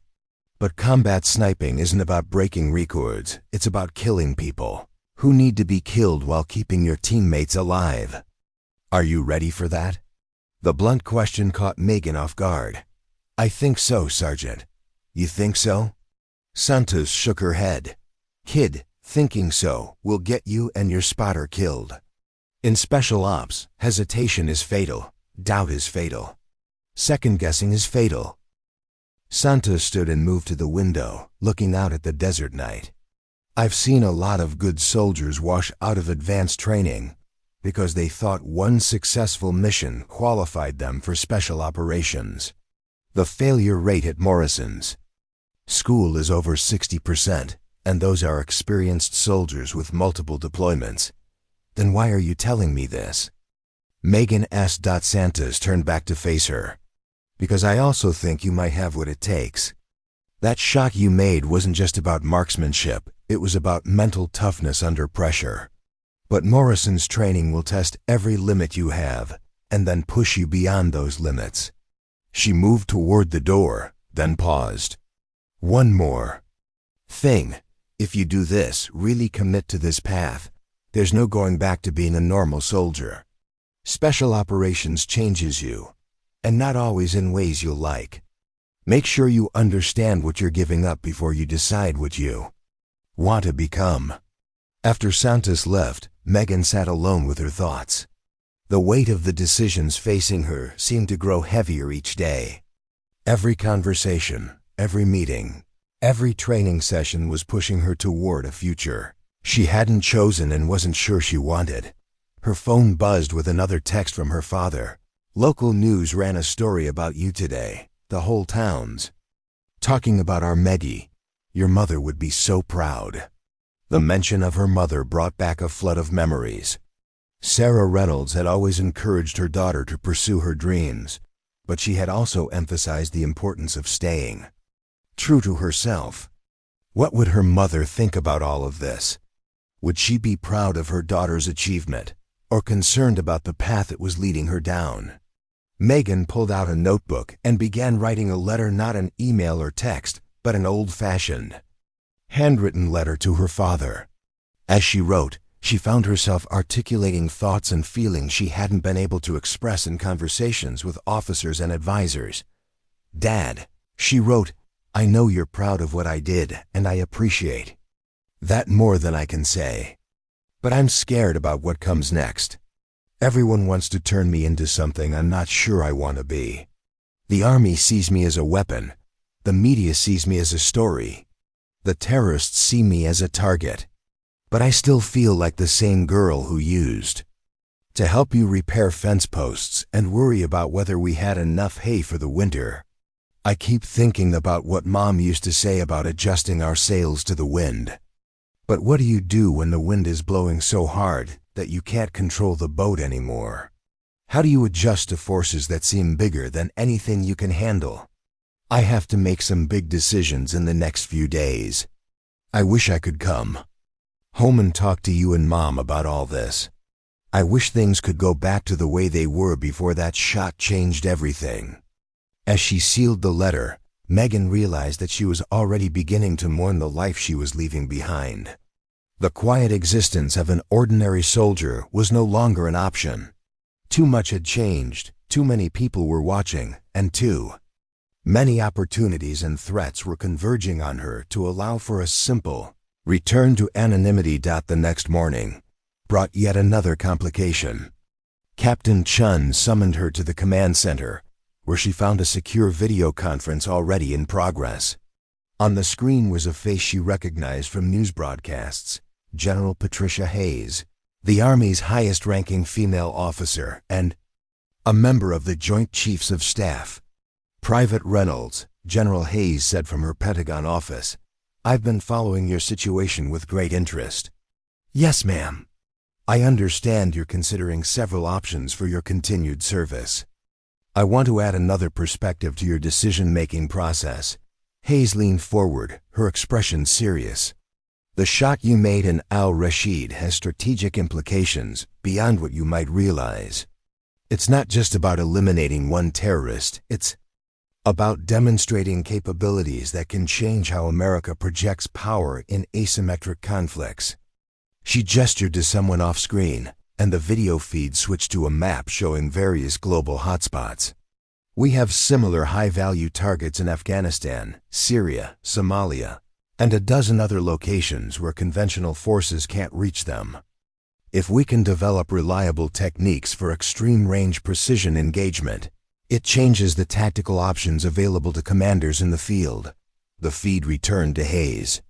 But combat sniping isn't about breaking records, it's about killing people who need to be killed while keeping your teammates alive. Are you ready for that?" The blunt question caught Megan off guard. "I think so, Sergeant." "You think so?" Santos shook her head. "Kid, thinking so will get you and your spotter killed. In special ops, hesitation is fatal, doubt is fatal, second-guessing is fatal." Santos stood and moved to the window, looking out at the desert night. "I've seen a lot of good soldiers wash out of advanced training because they thought one successful mission qualified them for special operations. The failure rate at Morrison's school is over 60%, and those are experienced soldiers with multiple deployments. Then why are you telling me this?" Megan asked. Santos turned back to face her. "Because I also think you might have what it takes. That shot you made wasn't just about marksmanship, it was about mental toughness under pressure. But Morrison's training will test every limit you have, and then push you beyond those limits." She moved toward the door, then paused. "One more thing. If you do this, really commit to this path, there's no going back to being a normal soldier. Special operations changes you, and not always in ways you'll like. Make sure you understand what you're giving up before you decide what you want to become." After Santos left, Megan sat alone with her thoughts. The weight of the decisions facing her seemed to grow heavier each day. Every conversation, every meeting, every training session was pushing her toward a future she hadn't chosen and wasn't sure she wanted. Her phone buzzed with another text from her father. "Local news ran a story about you today. The whole town's talking about our Meggie. Your mother would be so proud." The mention of her mother brought back a flood of memories. Sarah Reynolds had always encouraged her daughter to pursue her dreams, but she had also emphasized the importance of staying true to herself. What would her mother think about all of this? Would she be proud of her daughter's achievement, or concerned about the path it was leading her down? Megan pulled out a notebook and began writing a letter, not an email or text, but an old-fashioned, handwritten letter to her father. As she wrote, she found herself articulating thoughts and feelings she hadn't been able to express in conversations with officers and advisors. "Dad," she wrote, "I know you're proud of what I did, and I appreciate that more than I can say. But I'm scared about what comes next. Everyone wants to turn me into something I'm not sure I want to be. The Army sees me as a weapon. The media sees me as a story. The terrorists see me as a target. But I still feel like the same girl who used to help you repair fence posts and worry about whether we had enough hay for the winter. I keep thinking about what Mom used to say about adjusting our sails to the wind. But what do you do when the wind is blowing so hard that you can't control the boat anymore? How do you adjust to forces that seem bigger than anything you can handle? I have to make some big decisions in the next few days. I wish I could come home and talk to you and Mom about all this. I wish things could go back to the way they were before that shot changed everything." As she sealed the letter, Megan realized that she was already beginning to mourn the life she was leaving behind. The quiet existence of an ordinary soldier was no longer an option. Too much had changed, too many people were watching, and too many opportunities and threats were converging on her to allow for a simple return to anonymity. The next morning brought yet another complication. Captain Chun summoned her to the command center, where she found a secure video conference already in progress. On the screen was a face she recognized from news broadcasts: General Patricia Hayes, the Army's highest-ranking female officer and a member of the Joint Chiefs of Staff. "Private Reynolds," General Hayes said from her Pentagon office, "I've been following your situation with great interest." "Yes, ma'am. I understand you're considering several options for your continued service. I want to add another perspective to your decision-making process." Hayes leaned forward, her expression serious. "The shot you made in al-Rashid has strategic implications beyond what you might realize. It's not just about eliminating one terrorist, it's about demonstrating capabilities that can change how America projects power in asymmetric conflicts." She gestured to someone off-screen, and the video feed switched to a map showing various global hotspots. "We have similar high-value targets in Afghanistan, Syria, Somalia, and a dozen other locations where conventional forces can't reach them. If we can develop reliable techniques for extreme-range precision engagement, it changes the tactical options available to commanders in the field." The feed returned to Hayes.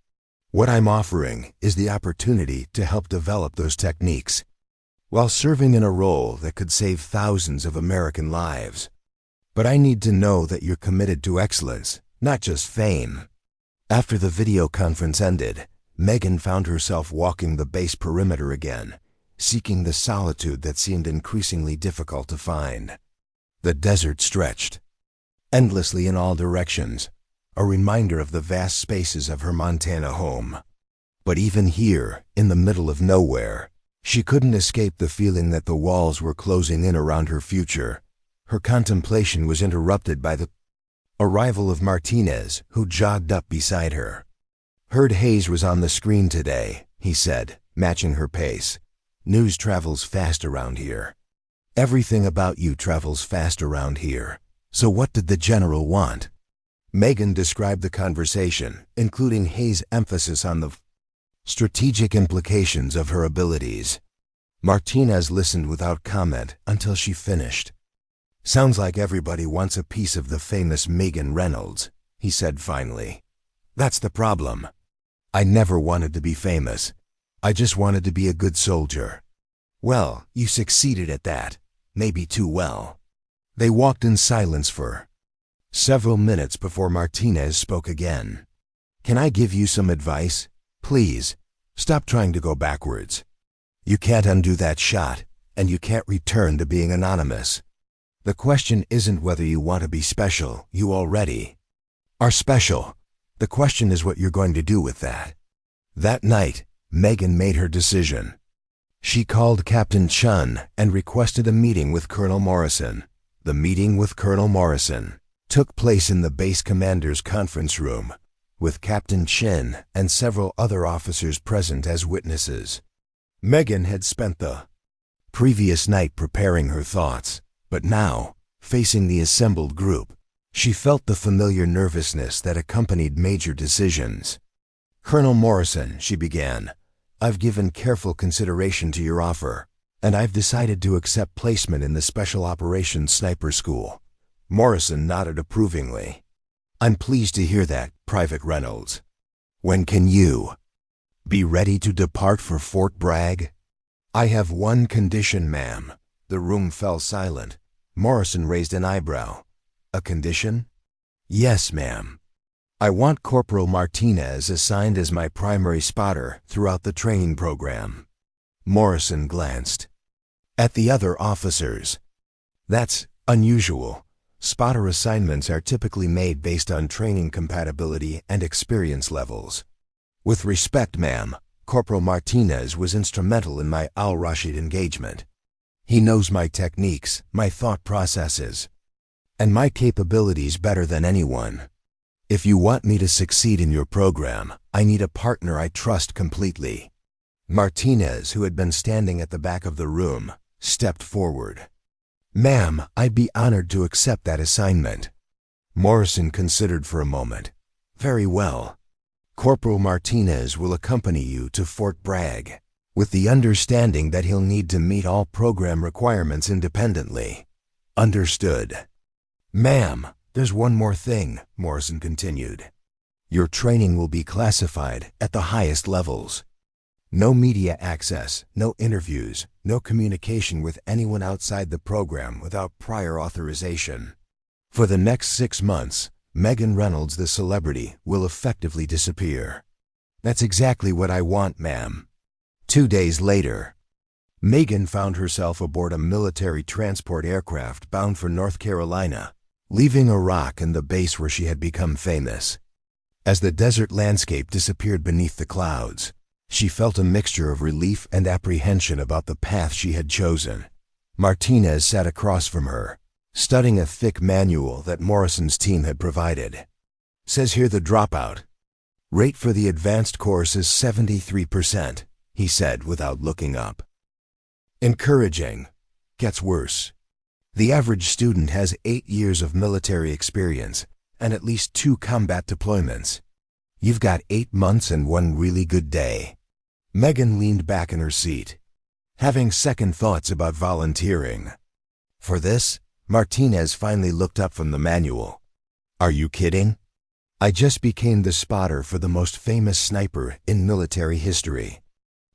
"What I'm offering is the opportunity to help develop those techniques, while serving in a role that could save thousands of American lives. But I need to know that you're committed to excellence, not just fame." After the video conference ended, Megan found herself walking the base perimeter again, seeking the solitude that seemed increasingly difficult to find. The desert stretched endlessly in all directions, a reminder of the vast spaces of her Montana home. But even here, in the middle of nowhere, she couldn't escape the feeling that the walls were closing in around her future. Her contemplation was interrupted by the arrival of Martinez, who jogged up beside her. "Heard Hayes was on the screen today," he said, matching her pace. "News travels fast around here. Everything about you travels fast around here. So what did the general want?" Megan described the conversation, including Hayes' emphasis on the strategic implications of her abilities. Martinez listened without comment until she finished. "Sounds like everybody wants a piece of the famous Megan Reynolds," he said finally. "That's the problem. I never wanted to be famous. I just wanted to be a good soldier." "Well, you succeeded at that. Maybe too well." They walked in silence for several minutes before Martinez spoke again. "Can I give you some advice? Please, stop trying to go backwards. You can't undo that shot, and you can't return to being anonymous. The question isn't whether you want to be special, you already are special. The question is what you're going to do with that. That night, Megan made her decision. She called Captain Chun and requested a meeting with Colonel Morrison. The meeting with Colonel Morrison took place in the base commander's conference room, with Captain Chin and several other officers present as witnesses. Megan had spent the previous night preparing her thoughts, but now, facing the assembled group, she felt the familiar nervousness that accompanied major decisions. "Colonel Morrison," she began, "I've given careful consideration to your offer, and I've decided to accept placement in the Special Operations Sniper School." Morrison nodded approvingly. "I'm pleased to hear that, Private Reynolds. When can you be ready to depart for Fort Bragg?" "I have one condition, ma'am." The room fell silent. Morrison raised an eyebrow. "A condition?" "Yes, ma'am. I want Corporal Martinez assigned as my primary spotter throughout the training program." Morrison glanced at the other officers. "That's unusual. Spotter assignments are typically made based on training compatibility and experience levels. With respect, ma'am, Corporal Martinez was instrumental in my Al-Rashid engagement. He knows my techniques, my thought processes, and my capabilities better than anyone. If you want me to succeed in your program, I need a partner I trust completely." Martinez, who had been standing at the back of the room, stepped forward. "Ma'am, I'd be honored to accept that assignment." Morrison considered for a moment. "Very well. Corporal Martinez will accompany you to Fort Bragg, with the understanding that he'll need to meet all program requirements independently." "Understood." "Ma'am, there's one more thing," Morrison continued. "Your training will be classified at the highest levels. No media access, no interviews, no communication with anyone outside the program without prior authorization. For the next 6 months, Megan Reynolds, the celebrity, will effectively disappear." "That's exactly what I want, ma'am." 2 days later, Megan found herself aboard a military transport aircraft bound for North Carolina, leaving Iraq and the base where she had become famous. As the desert landscape disappeared beneath the clouds, she felt a mixture of relief and apprehension about the path she had chosen. Martinez sat across from her, studying a thick manual that Morrison's team had provided. "Says here the dropout rate for the advanced course is 73%, he said without looking up. "Encouraging. Gets worse. The average student has 8 years of military experience and at least 2 combat deployments. You've got 8 months and 1 really good day." Megan leaned back in her seat, having second thoughts about volunteering. "For this?" Martinez finally looked up from the manual. "Are you kidding? I just became the spotter for the most famous sniper in military history.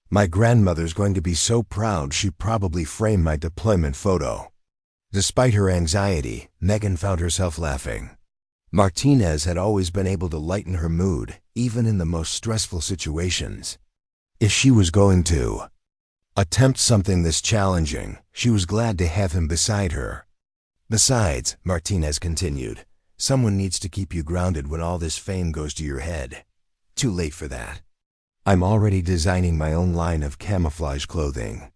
My grandmother's going to be so proud she probably framed my deployment photo." Despite her anxiety, Megan found herself laughing. Martinez had always been able to lighten her mood, even in the most stressful situations. If she was going to attempt something this challenging, she was glad to have him beside her. "Besides," Martinez continued, "someone needs to keep you grounded when all this fame goes to your head. Too late for that. I'm already designing my own line of camouflage clothing."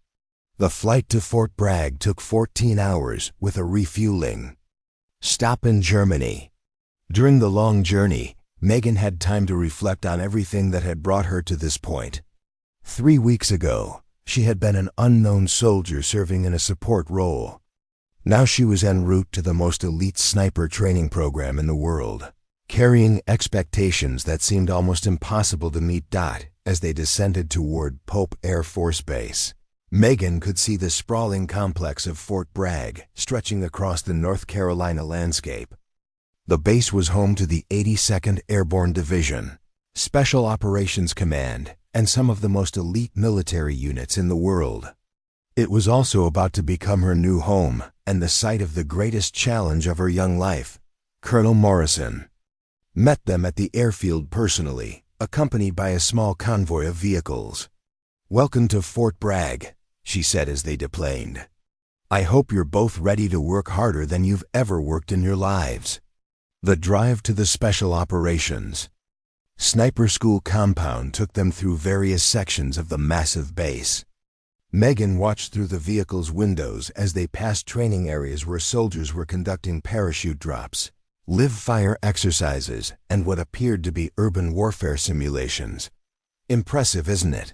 The flight to Fort Bragg took 14 hours with a refueling stop in Germany. During the long journey, Megan had time to reflect on everything that had brought her to this point. 3 weeks ago, she had been an unknown soldier serving in a support role. Now she was en route to the most elite sniper training program in the world, carrying expectations that seemed almost impossible to meet. As they descended toward Pope Air Force Base, Megan could see the sprawling complex of Fort Bragg stretching across the North Carolina landscape. The base was home to the 82nd Airborne Division, Special Operations Command, and some of the most elite military units in the world. It was also about to become her new home and the site of the greatest challenge of her young life. Colonel Morrison met them at the airfield personally, accompanied by a small convoy of vehicles. "Welcome to Fort Bragg," she said as they deplaned. I hope you're both ready to work harder than you've ever worked in your lives. The drive to the Special Operations Sniper School compound took them through various sections of the massive base. Megan watched through the vehicle's windows as they passed training areas where soldiers were conducting parachute drops, live-fire exercises, and what appeared to be urban warfare simulations. Impressive, isn't it?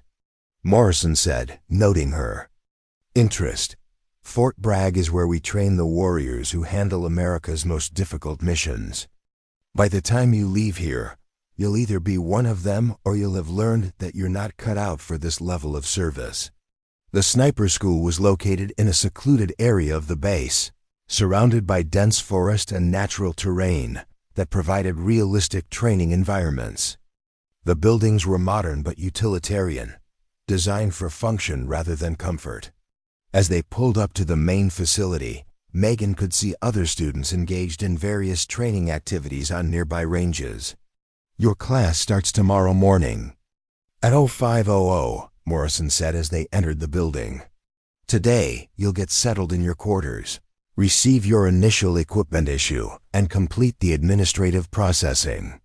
Morrison said, noting her interest. Fort Bragg is where we train the warriors who handle America's most difficult missions. By the time you leave here, you'll either be one of them or you'll have learned that you're not cut out for this level of service. The sniper school was located in a secluded area of the base, surrounded by dense forest and natural terrain that provided realistic training environments. The buildings were modern but utilitarian, designed for function rather than comfort. As they pulled up to the main facility, Megan could see other students engaged in various training activities on nearby ranges. Your class starts tomorrow morning at 0500, Morrison said as they entered the building. Today, you'll get settled in your quarters, receive your initial equipment issue, and complete the administrative processing.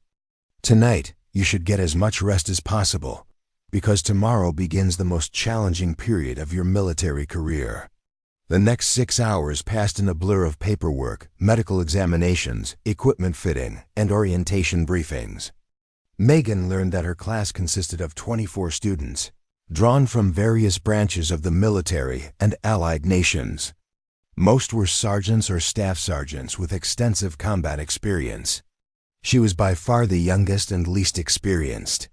Tonight, you should get as much rest as possible, because tomorrow begins the most challenging period of your military career. The next 6 hours passed in a blur of paperwork, medical examinations, equipment fitting, and orientation briefings. Megan learned that her class consisted of 24 students, drawn from various branches of the military and allied nations. Most were sergeants or staff sergeants with extensive combat experience. She was by far the youngest and least experienced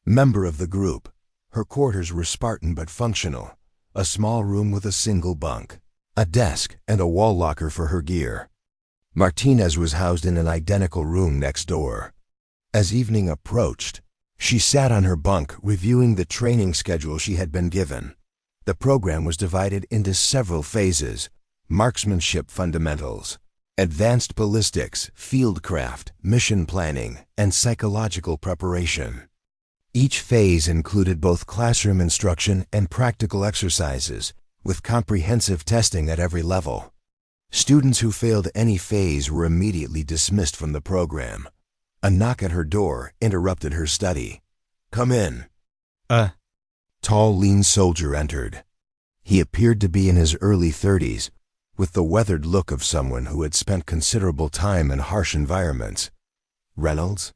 member of the group. Her quarters were Spartan but functional, a small room with a single bunk, a desk, and a wall locker for her gear. Martinez was housed in an identical room next door. As evening approached, she sat on her bunk reviewing the training schedule she had been given. The program was divided into several phases: marksmanship fundamentals, advanced ballistics, fieldcraft, mission planning, and psychological preparation. Each phase included both classroom instruction and practical exercises, with comprehensive testing at every level. Students who failed any phase were immediately dismissed from the program. A knock at her door interrupted her study. "Come in." A tall, lean soldier entered. He appeared to be in his early 30s, with the weathered look of someone who had spent considerable time in harsh environments. "Reynolds?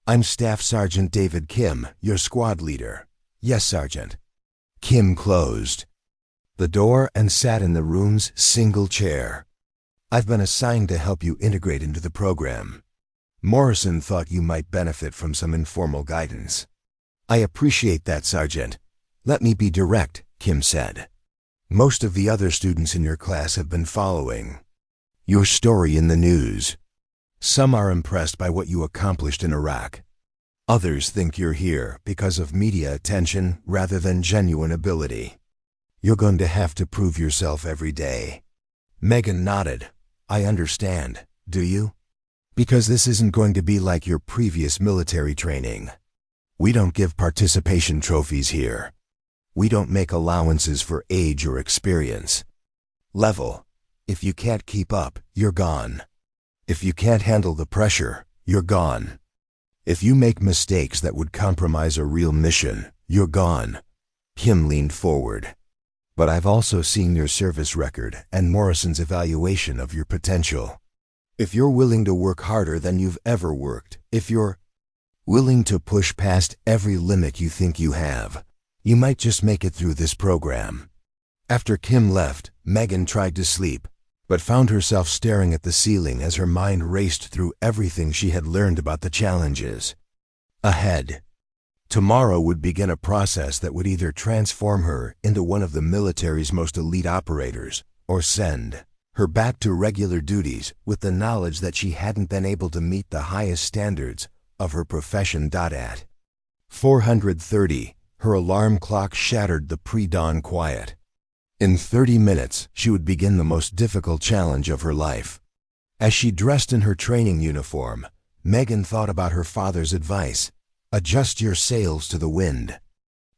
I'm Staff Sergeant David Kim, your squad leader." "Yes, Sergeant." Kim closed the door and sat in the room's single chair. "I've been assigned to help you integrate into the program. Morrison thought you might benefit from some informal guidance." "I appreciate that, Sergeant. Let me be direct," Kim said. "Most of the other students in your class have been following your story in the news. Some are impressed by what you accomplished in Iraq. Others think you're here because of media attention rather than genuine ability. You're going to have to prove yourself every day." Megan nodded. "I understand. Do you? Because this isn't going to be like your previous military training. We don't give participation trophies here. We don't make allowances for age or experience level. If you can't keep up, you're gone. If you can't handle the pressure, you're gone. If you make mistakes that would compromise a real mission, you're gone." Kim leaned forward. "But I've also seen your service record and Morrison's evaluation of your potential. If you're willing to work harder than you've ever worked, if you're willing to push past every limit you think you have, you might just make it through this program." After Kim left, Megan tried to sleep, but found herself staring at the ceiling as her mind raced through everything she had learned about the challenges ahead. Tomorrow would begin a process that would either transform her into one of the military's most elite operators or send her back to regular duties with the knowledge that she hadn't been able to meet the highest standards of her profession. At 4:30, her alarm clock shattered the pre-dawn quiet. In 30 minutes, she would begin the most difficult challenge of her life. As she dressed in her training uniform, Megan thought about her father's advice: adjust your sails to the wind.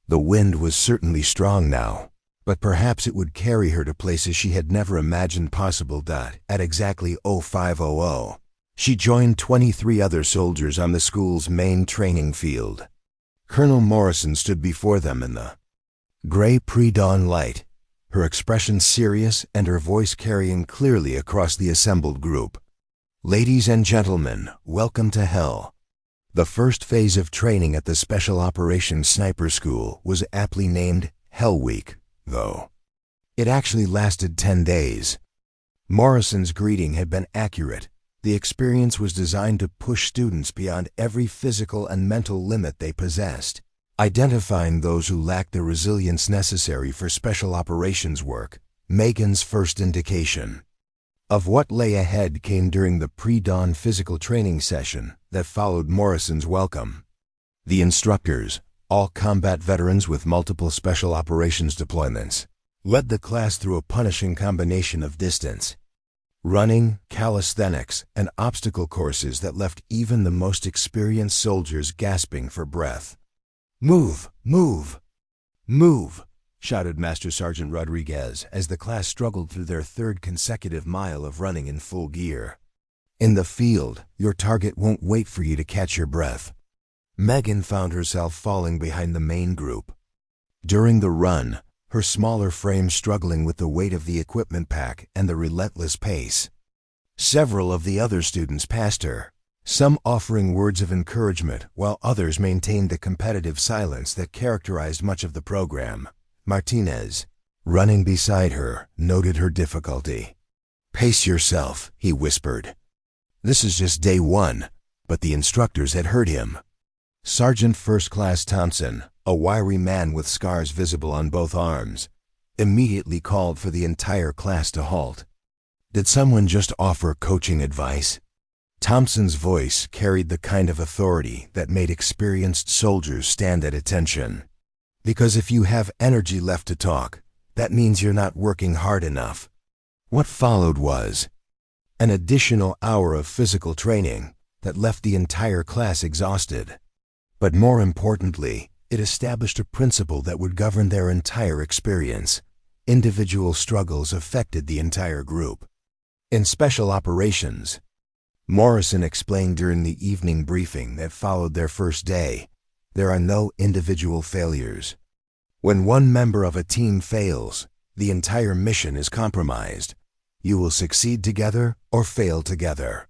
The wind was certainly strong now, but perhaps it would carry her to places she had never imagined possible. At exactly 0500, she joined 23 other soldiers on the school's main training field. Colonel Morrison stood before them in the gray pre-dawn light, her expression serious and her voice carrying clearly across the assembled group. "Ladies and gentlemen, welcome to hell." The first phase of training at the Special Operations Sniper School was aptly named Hell Week, though it actually lasted 10 days. Morrison's greeting had been accurate. The experience was designed to push students beyond every physical and mental limit they possessed, identifying those who lacked the resilience necessary for special operations work. Megan's first indication of what lay ahead came during the pre-dawn physical training session that followed Morrison's welcome. The instructors, all combat veterans with multiple special operations deployments, led the class through a punishing combination of distance, running, calisthenics, and obstacle courses that left even the most experienced soldiers gasping for breath. "Move! Move! Move!" shouted Master Sergeant Rodriguez as the class struggled through their third consecutive mile of running in full gear. "In the field, your target won't wait for you to catch your breath." Megan found herself falling behind the main group. During the run, her smaller frame struggling with the weight of the equipment pack and the relentless pace. Several of the other students passed her, some offering words of encouragement while others maintained the competitive silence that characterized much of the program. Martinez, running beside her, noted her difficulty. "Pace yourself," he whispered. This is just day one, but the instructors had heard him. Sergeant First Class Thompson, a wiry man with scars visible on both arms, immediately called for the entire class to halt. Did someone just offer coaching advice? Thompson's voice carried the kind of authority that made experienced soldiers stand at attention. Because if you have energy left to talk, that means you're not working hard enough. What followed was an additional hour of physical training that left the entire class exhausted. But more importantly, it established a principle that would govern their entire experience. Individual struggles affected the entire group. In special operations, Morrison explained during the evening briefing that followed their first day, there are no individual failures. When one member of a team fails, the entire mission is compromised. You will succeed together or fail together.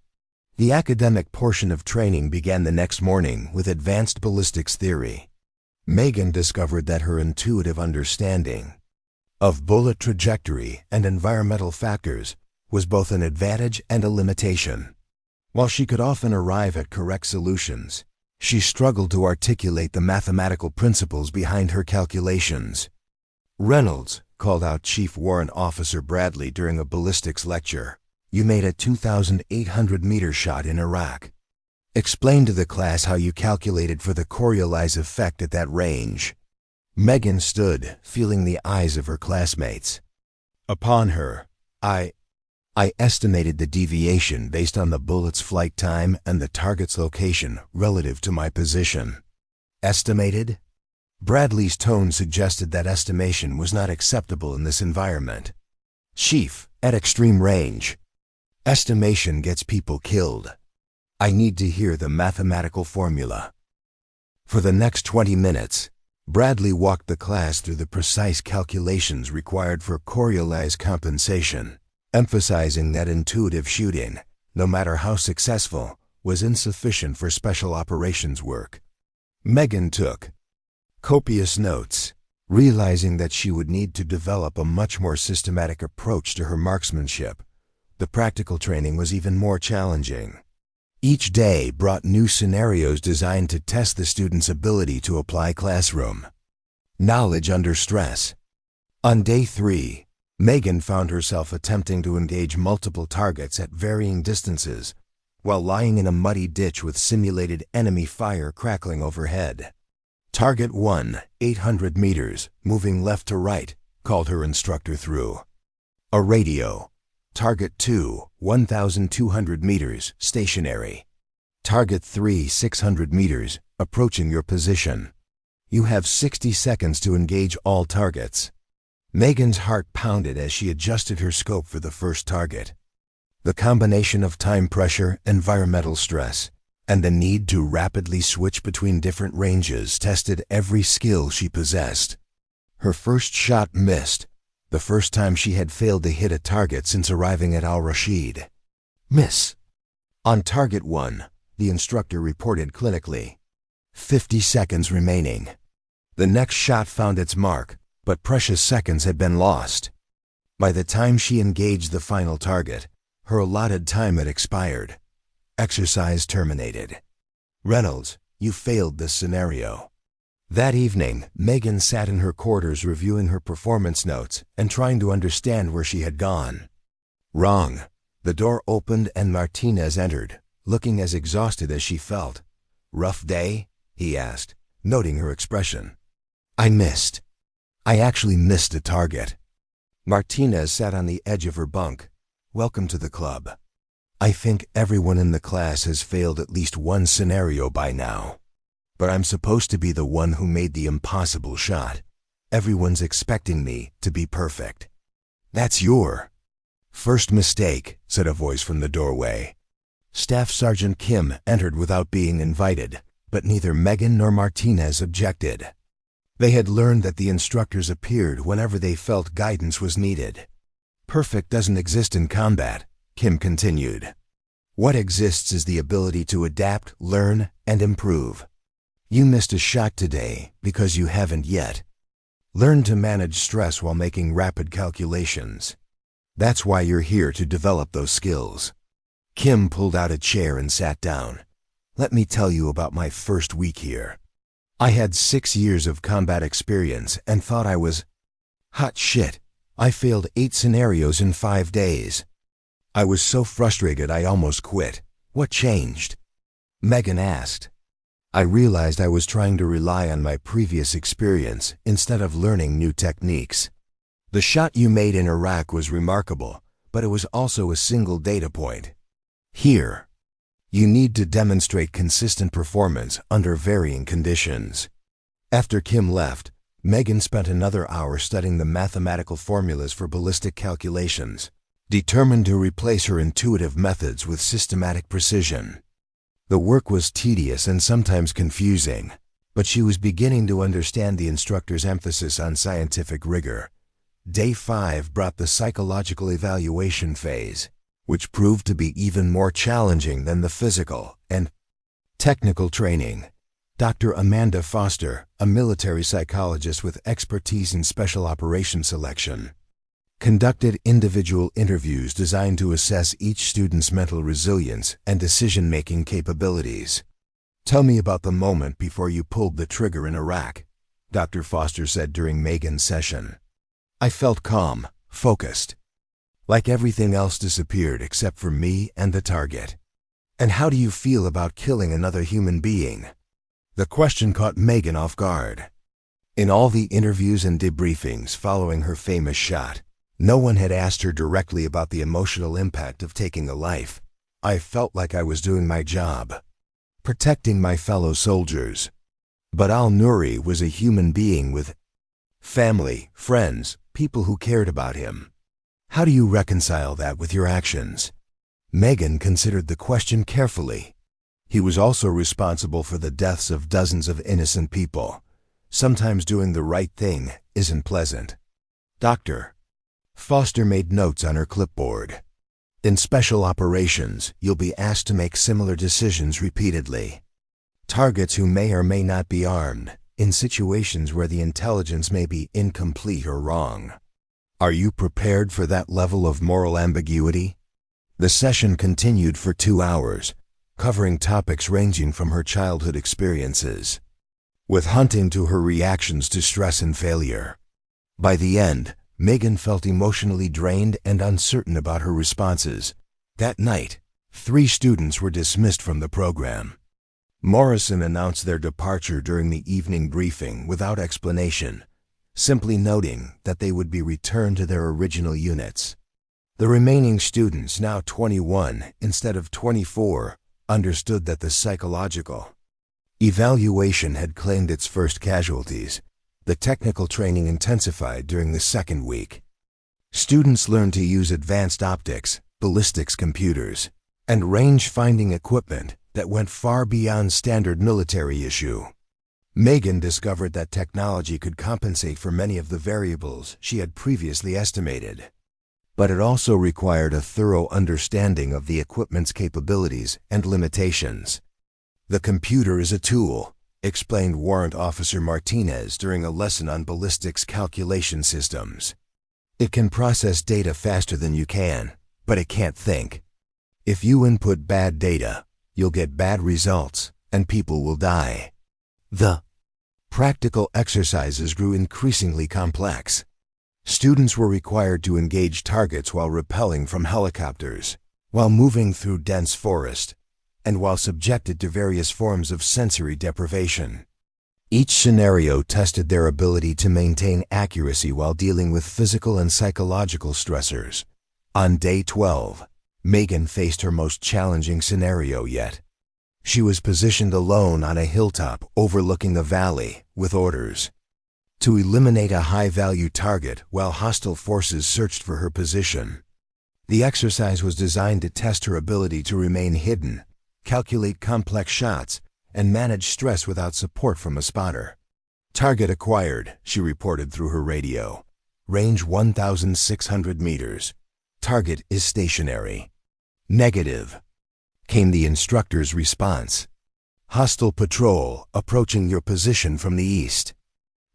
The academic portion of training began the next morning with advanced ballistics theory. Megan discovered that her intuitive understanding of bullet trajectory and environmental factors was both an advantage and a limitation. While she could often arrive at correct solutions, she struggled to articulate the mathematical principles behind her calculations. Reynolds called out Chief Warrant Officer Bradley during a ballistics lecture. "You made a 2,800-meter shot in Iraq. Explain to the class how you calculated for the Coriolis effect at that range." Megan stood, feeling the eyes of her classmates upon her. I estimated the deviation based on the bullet's flight time and the target's location relative to my position." Estimated? Bradley's tone suggested that estimation was not acceptable in this environment. "Chief, at extreme range, estimation gets people killed. I need to hear the mathematical formula." For the next 20 minutes, Bradley walked the class through the precise calculations required for Coriolis compensation, emphasizing that intuitive shooting, no matter how successful, was insufficient for special operations work. Megan took copious notes, realizing that she would need to develop a much more systematic approach to her marksmanship. The practical training was even more challenging. Each day brought new scenarios designed to test the students' ability to apply classroom knowledge under stress. On day 3, Megan found herself attempting to engage multiple targets at varying distances while lying in a muddy ditch with simulated enemy fire crackling overhead. "Target 1, 800 meters, moving left to right," called her instructor through a radio. "Target 2, 1,200 meters, stationary. Target 3, 600 meters, approaching your position. You have 60 seconds to engage all targets." Megan's heart pounded as she adjusted her scope for the first target. The combination of time pressure, environmental stress, and the need to rapidly switch between different ranges tested every skill she possessed. Her first shot missed, the first time she had failed to hit a target since arriving at Al-Rashid. Miss. On target 1, the instructor reported clinically. 50 seconds remaining. The next shot found its mark, but precious seconds had been lost. By the time she engaged the final target, her allotted time had expired. Exercise terminated. Reynolds, you failed this scenario. That evening, Megan sat in her quarters reviewing her performance notes and trying to understand where she had gone. Wrong. The door opened and Martinez entered, looking as exhausted as she felt. Rough day? He asked, noting her expression. I missed. I actually missed a target. Martinez sat on the edge of her bunk. Welcome to the club. I think everyone in the class has failed at least one scenario by now. But I'm supposed to be the one who made the impossible shot. Everyone's expecting me to be perfect. That's your first mistake, said a voice from the doorway. Staff Sergeant Kim entered without being invited, but neither Megan nor Martinez objected. They had learned that the instructors appeared whenever they felt guidance was needed. Perfect doesn't exist in combat, Kim continued. What exists is the ability to adapt, learn, and improve. You missed a shot today because you haven't yet. Learn to manage stress while making rapid calculations. That's why you're here, to develop those skills. Kim pulled out a chair and sat down. Let me tell you about my first week here. I had 6 years of combat experience and thought I was hot shit. I failed 8 scenarios in 5 days. I was so frustrated I almost quit. What changed? Megan asked. I realized I was trying to rely on my previous experience instead of learning new techniques. The shot you made in Iraq was remarkable, but it was also a single data point. Here, you need to demonstrate consistent performance under varying conditions. After Kim left, Megan spent another hour studying the mathematical formulas for ballistic calculations, determined to replace her intuitive methods with systematic precision. The work was tedious and sometimes confusing, but she was beginning to understand the instructor's emphasis on scientific rigor. Day 5 brought the psychological evaluation phase, which proved to be even more challenging than the physical and technical training. Dr. Amanda Foster, a military psychologist with expertise in special operations selection, conducted individual interviews designed to assess each student's mental resilience and decision-making capabilities. Tell me about the moment before you pulled the trigger in Iraq, Dr. Foster said during Megan's session. I felt calm, focused. Like everything else disappeared except for me and the target. And how do you feel about killing another human being? The question caught Megan off guard. In all the interviews and debriefings following her famous shot, no one had asked her directly about the emotional impact of taking a life. I felt like I was doing my job, protecting my fellow soldiers. But Al-Nuri was a human being with family, friends, people who cared about him. How do you reconcile that with your actions? Megan considered the question carefully. He was also responsible for the deaths of dozens of innocent people. Sometimes doing the right thing isn't pleasant. Dr. Foster made notes on her clipboard. In special operations, you'll be asked to make similar decisions repeatedly. Targets who may or may not be armed, in situations where the intelligence may be incomplete or wrong. Are you prepared for that level of moral ambiguity? The session continued for 2 hours, covering topics ranging from her childhood experiences, with hunting to her reactions to stress and failure. By the end, Megan felt emotionally drained and uncertain about her responses. That night, 3 students were dismissed from the program. Morrison announced their departure during the evening briefing without explanation, simply noting that they would be returned to their original units. The remaining students, now 21 instead of 24, understood that the psychological evaluation had claimed its first casualties, The technical training intensified during the second week. Students learned to use advanced optics, ballistics computers, and range-finding equipment that went far beyond standard military issue. Megan discovered that technology could compensate for many of the variables she had previously estimated. But it also required a thorough understanding of the equipment's capabilities and limitations. "The computer is a tool," explained Warrant Officer Martinez during a lesson on ballistics calculation systems. "It can process data faster than you can, but it can't think. If you input bad data, you'll get bad results, and people will die." The practical exercises grew increasingly complex. Students were required to engage targets while rappelling from helicopters, while moving through dense forest, and while subjected to various forms of sensory deprivation. Each scenario tested their ability to maintain accuracy while dealing with physical and psychological stressors. On day 12, Megan faced her most challenging scenario yet. She was positioned alone on a hilltop overlooking a valley, with orders to eliminate a high-value target while hostile forces searched for her position. The exercise was designed to test her ability to remain hidden, calculate complex shots, and manage stress without support from a spotter. "Target acquired," she reported through her radio. "Range 1,600 meters. Target is stationary." "Negative," came the instructor's response. "Hostile patrol approaching your position from the east.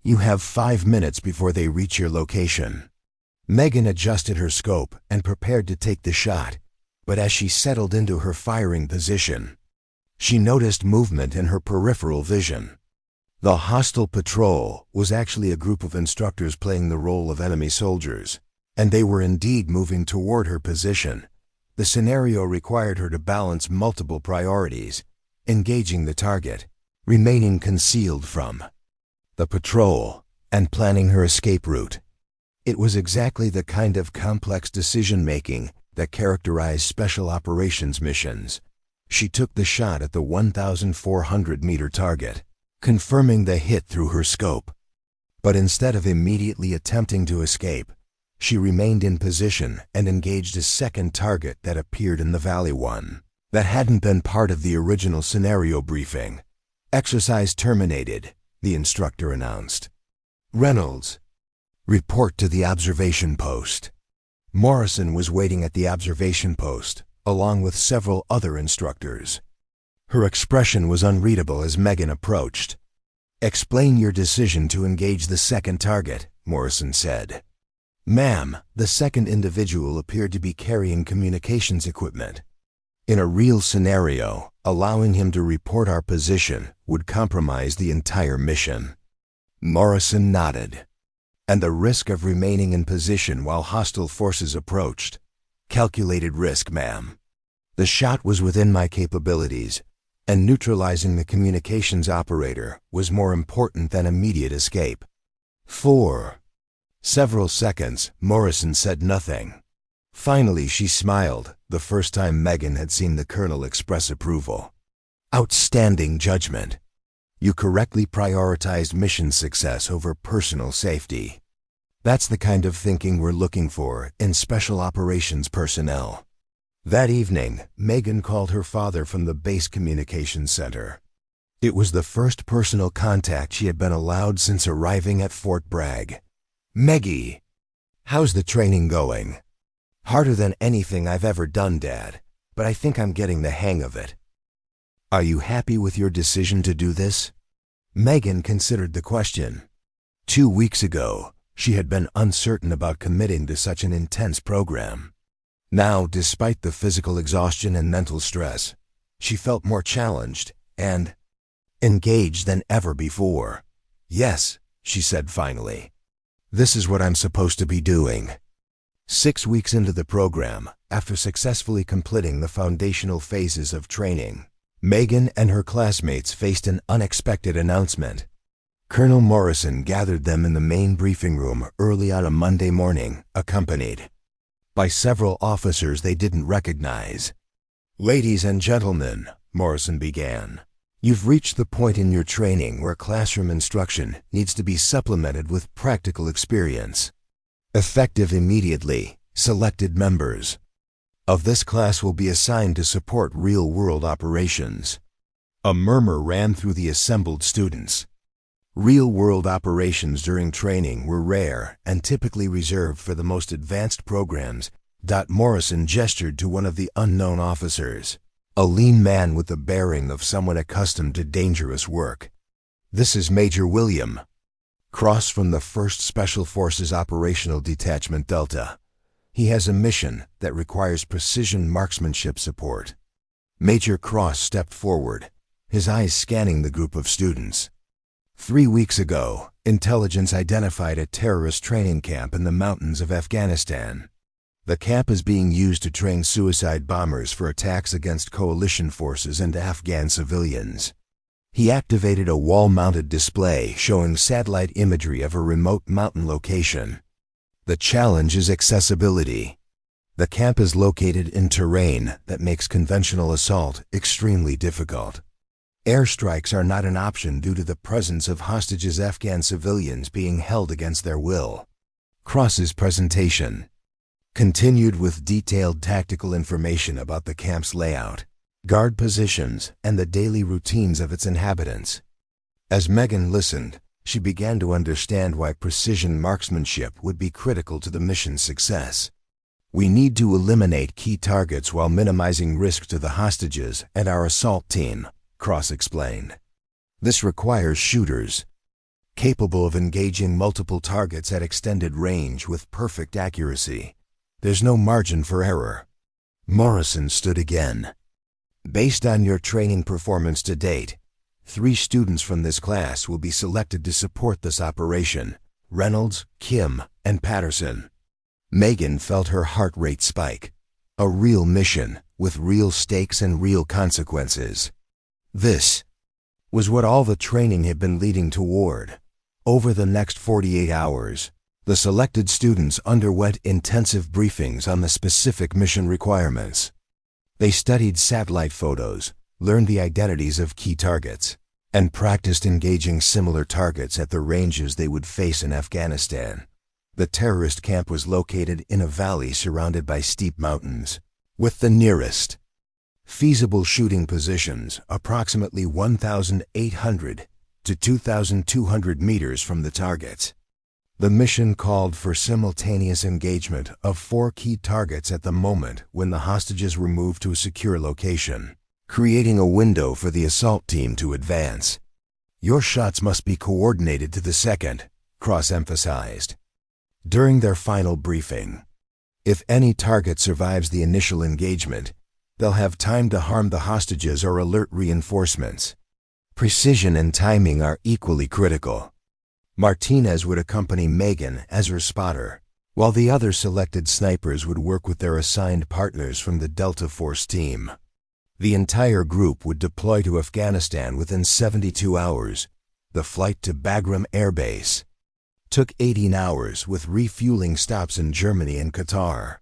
You have 5 minutes before they reach your location." Megan adjusted her scope and prepared to take the shot, but as she settled into her firing position, she noticed movement in her peripheral vision. The hostile patrol was actually a group of instructors playing the role of enemy soldiers, and they were indeed moving toward her position. The scenario required her to balance multiple priorities: engaging the target, remaining concealed from the patrol, and planning her escape route. It was exactly the kind of complex decision-making that characterized special operations missions. She took the shot at the 1,400-meter target, confirming the hit through her scope. But instead of immediately attempting to escape, she remained in position and engaged a second target that appeared in the Valley One. That hadn't been part of the original scenario briefing. "Exercise terminated," the instructor announced. "Reynolds, report to the observation post." Morrison was waiting at the observation post, along with several other instructors. Her expression was unreadable as Megan approached. "Explain your decision to engage the second target," Morrison said. "Ma'am," the second individual appeared to be carrying communications equipment. "In a real scenario, allowing him to report our position would compromise the entire mission." Morrison nodded. "And the risk of remaining in position while hostile forces approached?" "Calculated risk, ma'am. The shot was within my capabilities, and neutralizing the communications operator was more important than immediate escape." For several seconds, Morrison said nothing. Finally, she smiled, the first time Megan had seen the colonel express approval. "Outstanding judgment. You correctly prioritized mission success over personal safety. That's the kind of thinking we're looking for in special operations personnel." That evening, Megan called her father from the base communications center. It was the first personal contact she had been allowed since arriving at Fort Bragg. "Meggie, how's the training going?" "Harder than anything I've ever done, Dad, but I think I'm getting the hang of it." "Are you happy with your decision to do this?" Megan considered the question. 2 weeks ago, she had been uncertain about committing to such an intense program. Now, despite the physical exhaustion and mental stress, she felt more challenged and engaged than ever before. "Yes," she said finally. "This is what I'm supposed to be doing." 6 weeks into the program, after successfully completing the foundational phases of training, Megan and her classmates faced an unexpected announcement. Colonel Morrison gathered them in the main briefing room early on a Monday morning, accompanied by several officers they didn't recognize. "Ladies and gentlemen," Morrison began, You've reached the point in your training where classroom instruction needs to be supplemented with practical experience. Effective immediately, selected members of this class will be assigned to support real-world operations. A murmur ran through the assembled students. Real-world operations during training were rare and typically reserved for the most advanced programs. Morrison gestured to one of the unknown officers, a lean man with the bearing of someone accustomed to dangerous work. "This is Major William Cross from the 1st Special Forces Operational Detachment Delta. He has a mission that requires precision marksmanship support." Major Cross stepped forward, his eyes scanning the group of students. 3 weeks ago, intelligence identified a terrorist training camp in the mountains of Afghanistan. The camp is being used to train suicide bombers for attacks against coalition forces and Afghan civilians. He activated a wall-mounted display showing satellite imagery of a remote mountain location. The challenge is accessibility. The camp is located in terrain that makes conventional assault extremely difficult. Airstrikes are not an option due to the presence of hostages, Afghan civilians being held against their will. Cross's presentation continued with detailed tactical information about the camp's layout, guard positions, and the daily routines of its inhabitants. As Megan listened, she began to understand why precision marksmanship would be critical to the mission's success. "We need to eliminate key targets while minimizing risk to the hostages and our assault team," Cross explained. "This requires shooters capable of engaging multiple targets at extended range with perfect accuracy. There's no margin for error." Morrison stood again. "Based on your training performance to date, 3 students from this class will be selected to support this operation: Reynolds, Kim, and Patterson." Megan felt her heart rate spike. A real mission, with real stakes and real consequences. This was what all the training had been leading toward. Over the next 48 hours, the selected students underwent intensive briefings on the specific mission requirements. They studied satellite photos, learned the identities of key targets, and practiced engaging similar targets at the ranges they would face in Afghanistan. The terrorist camp was located in a valley surrounded by steep mountains, with the nearest feasible shooting positions approximately 1,800 to 2,200 meters from the targets. The mission called for simultaneous engagement of 4 key targets at the moment when the hostages were moved to a secure location, creating a window for the assault team to advance. "Your shots must be coordinated to the second," Cross emphasized. During their final briefing, if any target survives the initial engagement, they'll have time to harm the hostages or alert reinforcements. Precision and timing are equally critical. Martinez would accompany Megan as her spotter, while the other selected snipers would work with their assigned partners from the Delta Force team. The entire group would deploy to Afghanistan within 72 hours. The flight to Bagram Air Base took 18 hours with refueling stops in Germany and Qatar.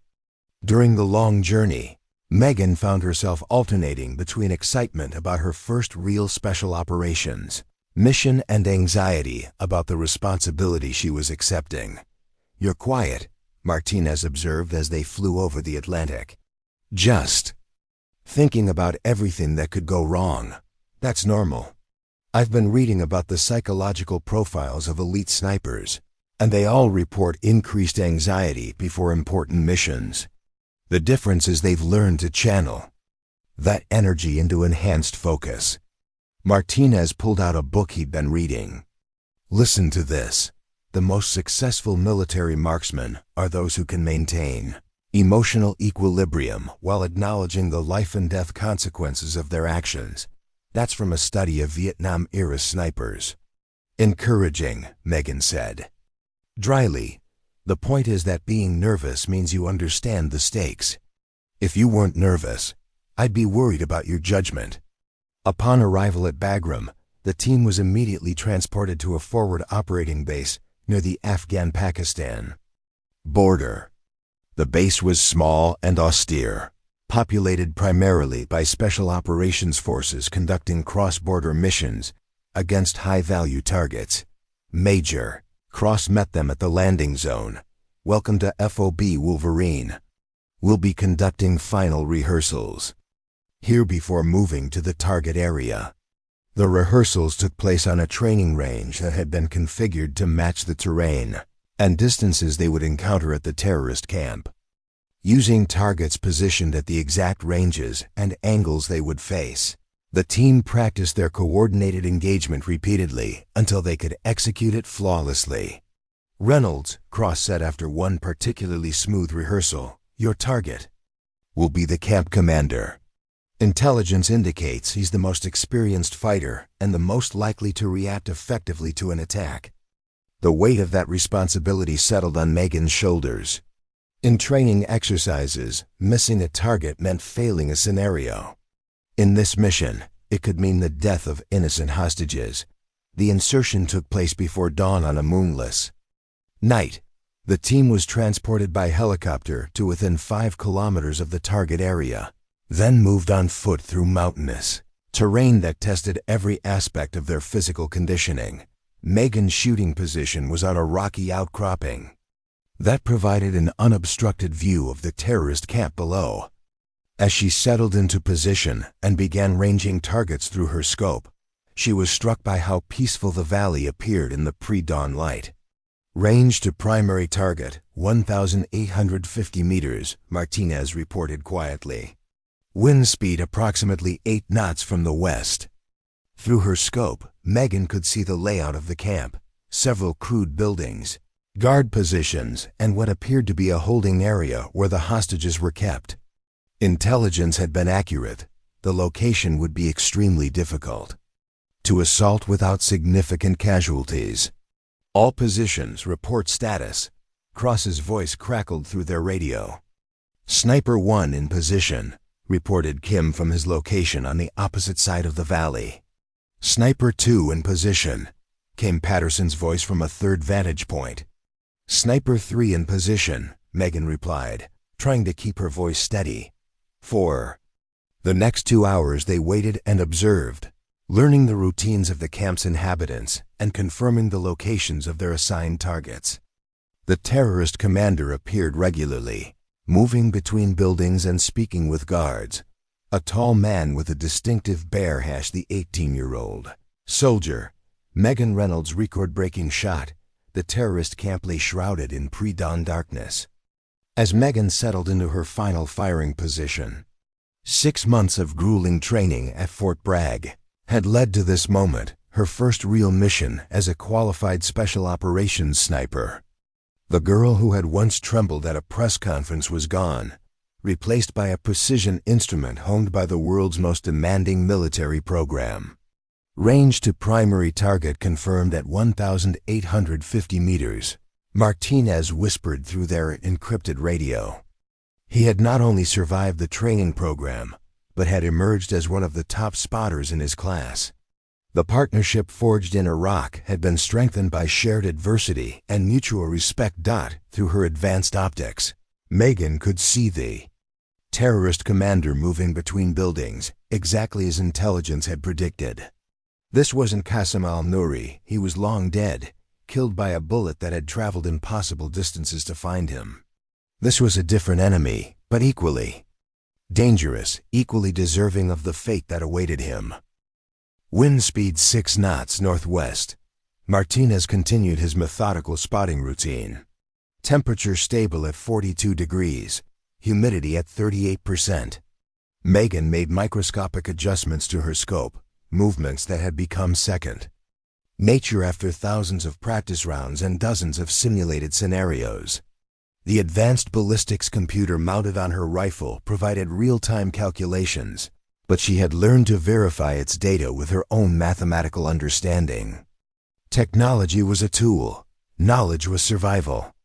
During the long journey, Megan found herself alternating between excitement about her first real special operations mission and anxiety about the responsibility she was accepting. "You're quiet," Martinez observed as they flew over the Atlantic. "Just thinking about everything that could go wrong. That's normal. I've been reading about the psychological profiles of elite snipers, and they all report increased anxiety before important missions. The difference is they've learned to channel that energy into enhanced focus." Martinez pulled out a book he'd been reading. "Listen to this. The most successful military marksmen are those who can maintain emotional equilibrium while acknowledging the life and death consequences of their actions." That's from a study of Vietnam-era snipers. "Encouraging," Megan said. Dryly, "The point is that being nervous means you understand the stakes. If you weren't nervous, I'd be worried about your judgment." Upon arrival at Bagram, the team was immediately transported to a forward operating base near the Afghan-Pakistan border. The base was small and austere, populated primarily by Special Operations Forces conducting cross-border missions against high-value targets. Major Cross met them at the landing zone. "Welcome to FOB Wolverine. We'll be conducting final rehearsals here before moving to the target area." The rehearsals took place on a training range that had been configured to match the terrain and distances they would encounter at the terrorist camp. Using targets positioned at the exact ranges and angles they would face, the team practiced their coordinated engagement repeatedly until they could execute it flawlessly. "Reynolds," Cross said after one particularly smooth rehearsal, "your target will be the camp commander. Intelligence indicates he's the most experienced fighter and the most likely to react effectively to an attack." The weight of that responsibility settled on Megan's shoulders. In training exercises, missing a target meant failing a scenario. In this mission, it could mean the death of innocent hostages. The insertion took place before dawn on a moonless night. The team was transported by helicopter to within 5 kilometers of the target area, then moved on foot through mountainous terrain that tested every aspect of their physical conditioning. Megan's shooting position was on a rocky outcropping that provided an unobstructed view of the terrorist camp below. As she settled into position and began ranging targets through her scope, she was struck by how peaceful the valley appeared in the pre-dawn light. "Range to primary target, 1,850 meters, Martinez reported quietly. "Wind speed approximately 8 knots from the west." Through her scope, Megan could see the layout of the camp, several crude buildings, guard positions, and what appeared to be a holding area where the hostages were kept. Intelligence had been accurate. The location would be extremely difficult to assault without significant casualties. "All positions, report status." Cross's voice crackled through their radio. "Sniper 1 in position," reported Kim from his location on the opposite side of the valley. "Sniper 2 in position," came Patterson's voice from a third vantage point. "Sniper 3 in position," Megan replied, trying to keep her voice steady. For the next 2 hours they waited and observed, learning the routines of the camp's inhabitants and confirming the locations of their assigned targets. The terrorist commander appeared regularly, moving between buildings and speaking with guards. A tall man with a distinctive bear hash, the 18-year-old soldier, Megan Reynolds' record-breaking shot. The terrorist camp lay shrouded in pre-dawn darkness. As Megan settled into her final firing position, 6 months of grueling training at Fort Bragg had led to this moment, her first real mission as a qualified special operations sniper. The girl who had once trembled at a press conference was gone, replaced by a precision instrument honed by the world's most demanding military program. Range to primary target confirmed at 1,850 meters, Martinez whispered through their encrypted radio. He had not only survived the training program, but had emerged as one of the top spotters in his class. The partnership forged in Iraq had been strengthened by shared adversity and mutual respect. Through her advanced optics, Megan could see the terrorist commander moving between buildings, exactly as intelligence had predicted. This wasn't Qasim al-Nouri. He was long dead, killed by a bullet that had traveled impossible distances to find him. This was a different enemy, but equally dangerous, equally deserving of the fate that awaited him. Wind speed 6 knots northwest. Martinez continued his methodical spotting routine. Temperature stable at 42 degrees, humidity at 38%. Megan made microscopic adjustments to her scope, movements that had become second nature after thousands of practice rounds and dozens of simulated scenarios. The advanced ballistics computer mounted on her rifle provided real-time calculations, but she had learned to verify its data with her own mathematical understanding. Technology was a tool, knowledge was survival.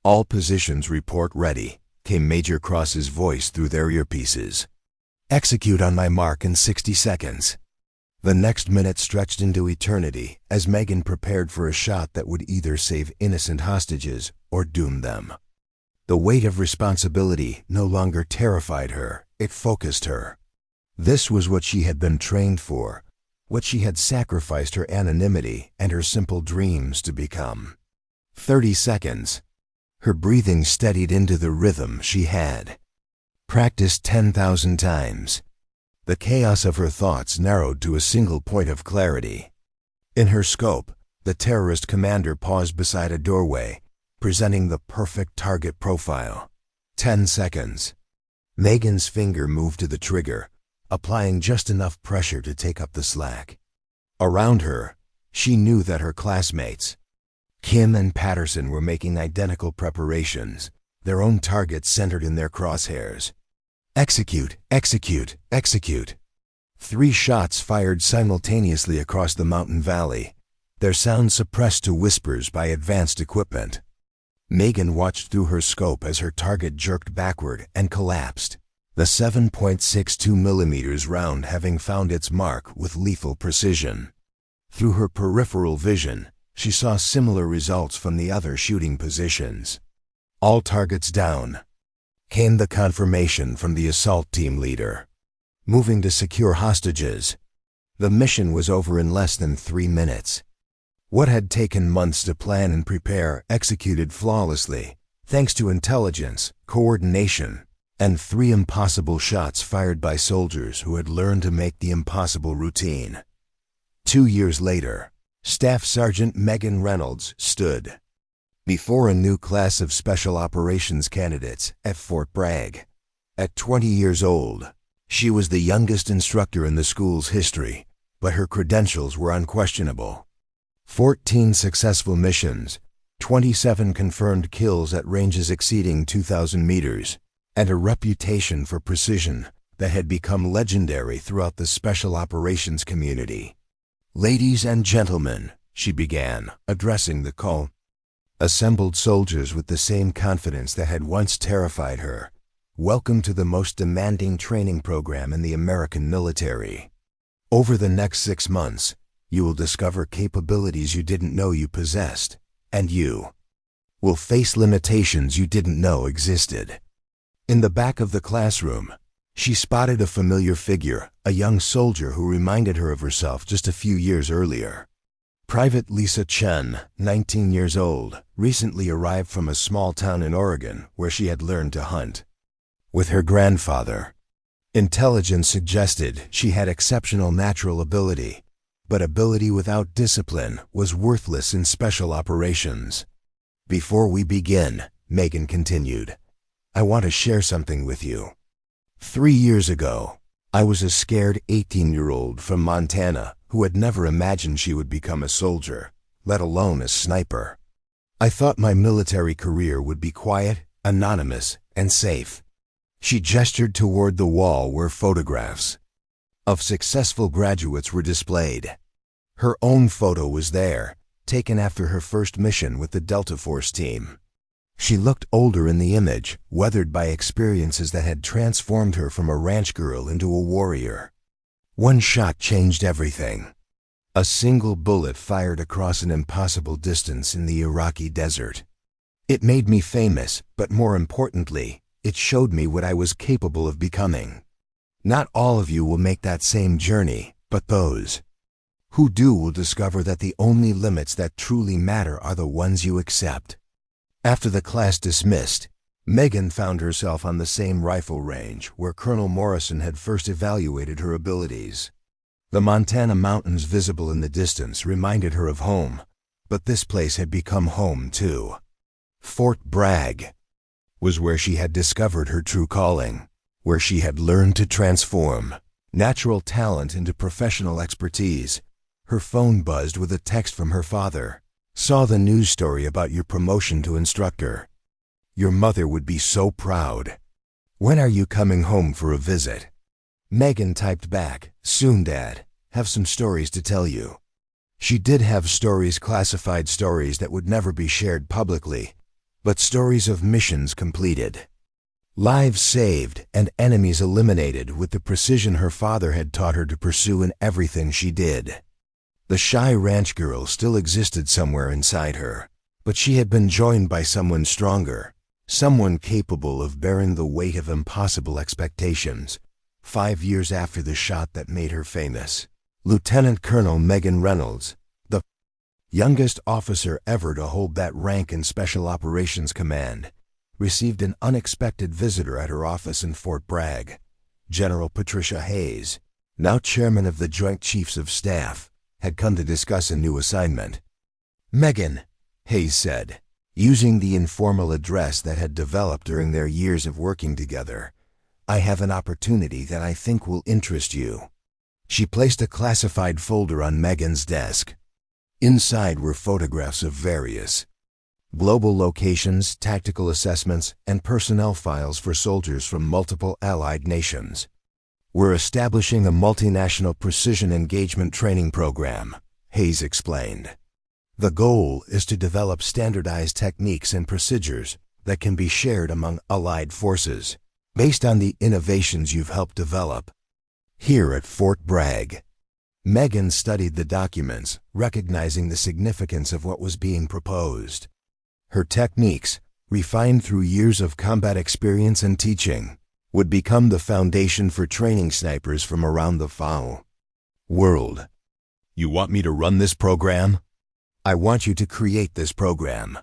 "All positions report ready," came Major Cross's voice through their earpieces. "Execute on my mark in 60 seconds. The next minute stretched into eternity as Megan prepared for a shot that would either save innocent hostages or doom them. The weight of responsibility no longer terrified her, it focused her. This was what she had been trained for, what she had sacrificed her anonymity and her simple dreams to become. 30 seconds. Her breathing steadied into the rhythm she had practiced 10,000 times. The chaos of her thoughts narrowed to a single point of clarity. In her scope, the terrorist commander paused beside a doorway, presenting the perfect target profile. 10 seconds. Megan's finger moved to the trigger, applying just enough pressure to take up the slack. Around her, she knew that her classmates, Kim and Patterson, were making identical preparations, their own targets centered in their crosshairs. Execute, execute, execute. 3 shots fired simultaneously across the mountain valley, their sound suppressed to whispers by advanced equipment. Megan watched through her scope as her target jerked backward and collapsed, the 7.62 millimeters round having found its mark with lethal precision. Through her peripheral vision, she saw similar results from the other shooting positions. All targets down. Came the confirmation from the assault team leader. Moving to secure hostages. The mission was over in less than 3 minutes. What had taken months to plan and prepare executed flawlessly, thanks to intelligence, coordination, and 3 impossible shots fired by soldiers who had learned to make the impossible routine. 2 years later, Staff Sergeant Megan Reynolds stood before a new class of Special Operations candidates at Fort Bragg. At 20 years old, she was the youngest instructor in the school's history, but her credentials were unquestionable. 14 successful missions, 27 confirmed kills at ranges exceeding 2,000 meters, and a reputation for precision that had become legendary throughout the Special Operations community. "Ladies and gentlemen," she began, addressing the assembled soldiers with the same confidence that had once terrified her. "Welcome to the most demanding training program in the American military. Over the next 6 months, you will discover capabilities you didn't know you possessed, and you will face limitations you didn't know existed." In the back of the classroom, she spotted a familiar figure, a young soldier who reminded her of herself just a few years earlier. Private Lisa Chen, 19 years old, recently arrived from a small town in Oregon where she had learned to hunt with her grandfather. Intelligence suggested she had exceptional natural ability, but ability without discipline was worthless in special operations. "Before we begin," Megan continued, "I want to share something with you. 3 years ago, I was a scared 18-year-old from Montana who had never imagined she would become a soldier, let alone a sniper. I thought my military career would be quiet, anonymous, and safe." She gestured toward the wall where photographs of successful graduates were displayed. Her own photo was there, taken after her first mission with the Delta Force team. She looked older in the image, weathered by experiences that had transformed her from a ranch girl into a warrior. One shot changed everything. A single bullet fired across an impossible distance in the Iraqi desert. It made me famous, but more importantly, it showed me what I was capable of becoming. Not all of you will make that same journey, but those who do will discover that the only limits that truly matter are the ones you accept. After the class dismissed, Megan found herself on the same rifle range where Colonel Morrison had first evaluated her abilities. The Montana mountains visible in the distance reminded her of home, but this place had become home too. Fort Bragg was where she had discovered her true calling, where she had learned to transform natural talent into professional expertise. Her phone buzzed with a text from her father. "Saw the news story about your promotion to instructor. Your mother would be so proud. When are you coming home for a visit?" Megan typed back, "Soon, Dad. Have some stories to tell you." She did have stories, classified stories that would never be shared publicly, but stories of missions completed, lives saved, and enemies eliminated with the precision her father had taught her to pursue in everything she did. The shy ranch girl still existed somewhere inside her, but she had been joined by someone stronger, Someone capable of bearing the weight of impossible expectations. 5 years after the shot that made her famous, Lieutenant Colonel Megan Reynolds, the youngest officer ever to hold that rank in Special Operations Command, received an unexpected visitor at her office in Fort Bragg. General Patricia Hayes, now chairman of the Joint Chiefs of Staff, had come to discuss a new assignment. "Megan," Hayes said, using the informal address that had developed during their years of working together, "I have an opportunity that I think will interest you." She placed a classified folder on Megan's desk. Inside were photographs of various global locations, tactical assessments, and personnel files for soldiers from multiple allied nations. "We're establishing a multinational precision engagement training program," Hayes explained. "The goal is to develop standardized techniques and procedures that can be shared among allied forces, based on the innovations you've helped develop here at Fort Bragg." Megan studied the documents, recognizing the significance of what was being proposed. Her techniques, refined through years of combat experience and teaching, would become the foundation for training snipers from around the FAO world. "You want me to run this program?" "I want you to create this program.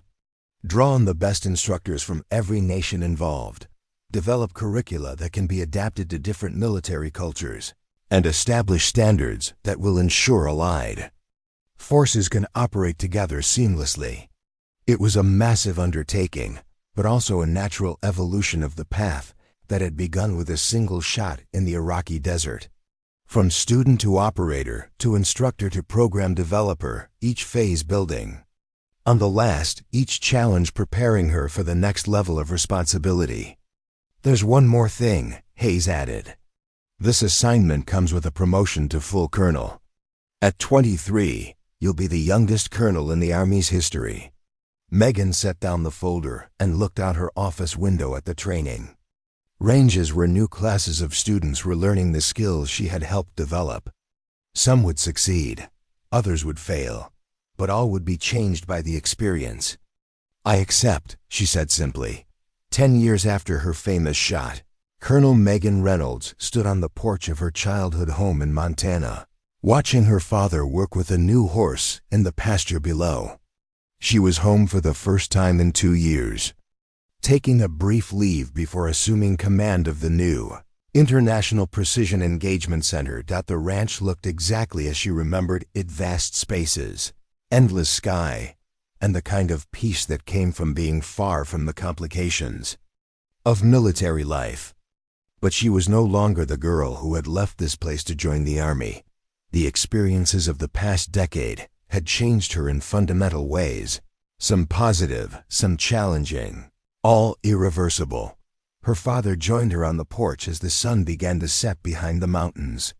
Draw on the best instructors from every nation involved, develop curricula that can be adapted to different military cultures, and establish standards that will ensure allied forces can operate together seamlessly." It was a massive undertaking, but also a natural evolution of the path that had begun with a single shot in the Iraqi desert. From student to operator, to instructor to program developer, each phase building on the last, each challenge preparing her for the next level of responsibility. "There's one more thing," Hayes added. "This assignment comes with a promotion to full colonel. At 23, you'll be the youngest colonel in the Army's history." Megan set down the folder and looked out her office window at the training ranges where new classes of students were learning the skills she had helped develop. Some would succeed, others would fail, but all would be changed by the experience. "I accept," she said simply. 10 years after her famous shot, Colonel Megan Reynolds stood on the porch of her childhood home in Montana, watching her father work with a new horse in the pasture below. She was home for the first time in 2 years, taking a brief leave before assuming command of the new International Precision Engagement Center. The ranch looked exactly as she remembered it: vast spaces, endless sky, and the kind of peace that came from being far from the complications of military life. But she was no longer the girl who had left this place to join the Army. The experiences of the past decade had changed her in fundamental ways, some positive, some challenging, all irreversible. Her father joined her on the porch as the sun began to set behind the mountains.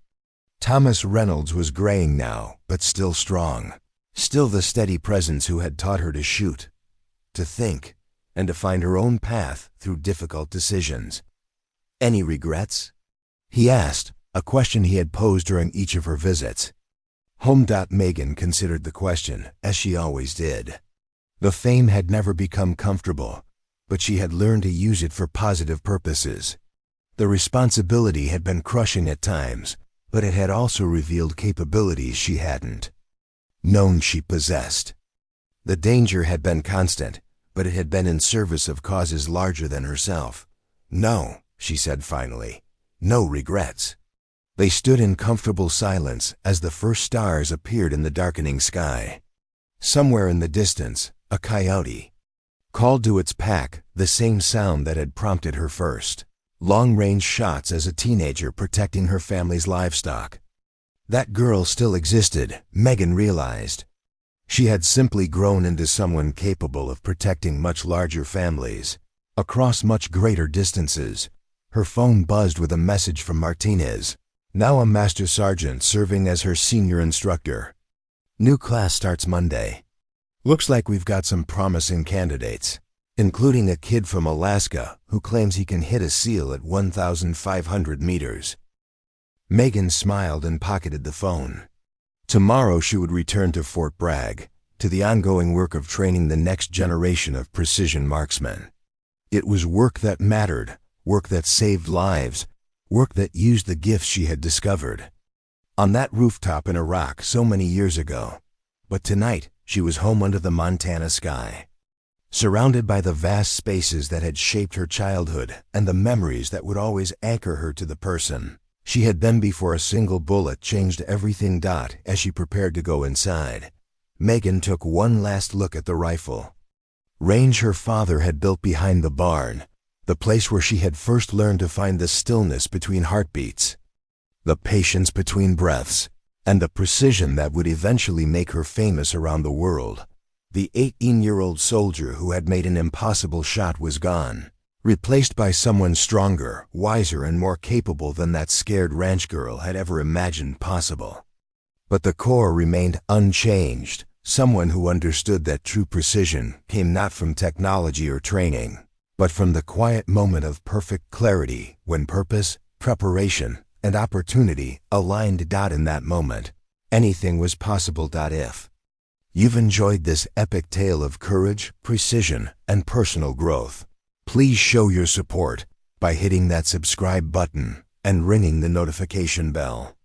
Thomas Reynolds was graying now, but still strong, still the steady presence who had taught her to shoot, to think, and to find her own path through difficult decisions. "Any regrets?" he asked, a question he had posed during each of her visits. Home. Megan considered the question, as she always did. The fame had never become comfortable, but she had learned to use it for positive purposes. The responsibility had been crushing at times, but it had also revealed capabilities she hadn't known she possessed. The danger had been constant, but it had been in service of causes larger than herself. "No," she said finally, "no regrets." They stood in comfortable silence as the first stars appeared in the darkening sky. Somewhere in the distance, a coyote called to its pack, the same sound that had prompted her first long-range shots as a teenager protecting her family's livestock. That girl still existed, Megan realized. She had simply grown into someone capable of protecting much larger families, across much greater distances. Her phone buzzed with a message from Martinez, now a master sergeant serving as her senior instructor. "New class starts Monday. Looks like we've got some promising candidates, including a kid from Alaska who claims he can hit a seal at 1,500 meters. Megan smiled and pocketed the phone. Tomorrow she would return to Fort Bragg, to the ongoing work of training the next generation of precision marksmen. It was work that mattered, work that saved lives, work that used the gifts she had discovered. On that rooftop in Iraq so many years ago. But tonight, she was home under the Montana sky, surrounded by the vast spaces that had shaped her childhood and the memories that would always anchor her to the person she had been before a single bullet changed everything. As she prepared to go inside, Megan took one last look at the rifle range her father had built behind the barn, the place where she had first learned to find the stillness between heartbeats, the patience between breaths, and the precision that would eventually make her famous around the world. The 18-year-old soldier who had made an impossible shot was gone, replaced by someone stronger, wiser, and more capable than that scared ranch girl had ever imagined possible. But the core remained unchanged, someone who understood that true precision came not from technology or training, but from the quiet moment of perfect clarity when purpose, preparation, and opportunity aligned. In that moment, anything was possible. If you've enjoyed this epic tale of courage, precision, and personal growth, please show your support by hitting that subscribe button and ringing the notification bell.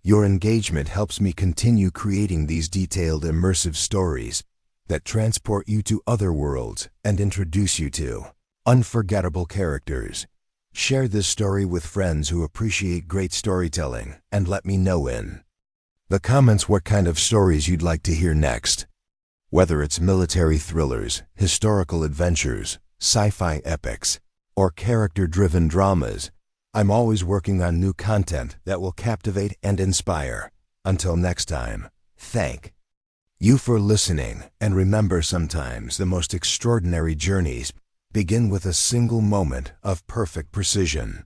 Your engagement helps me continue creating these detailed, immersive stories that transport you to other worlds and introduce you to unforgettable characters. Share this story with friends who appreciate great storytelling and let me know in the comments what kind of stories you'd like to hear next. Whether it's military thrillers, historical adventures, sci-fi epics, or character-driven dramas, I'm always working on new content that will captivate and inspire. Until next time, thank you for listening, and remember, sometimes the most extraordinary journeys begin with a single moment of perfect precision.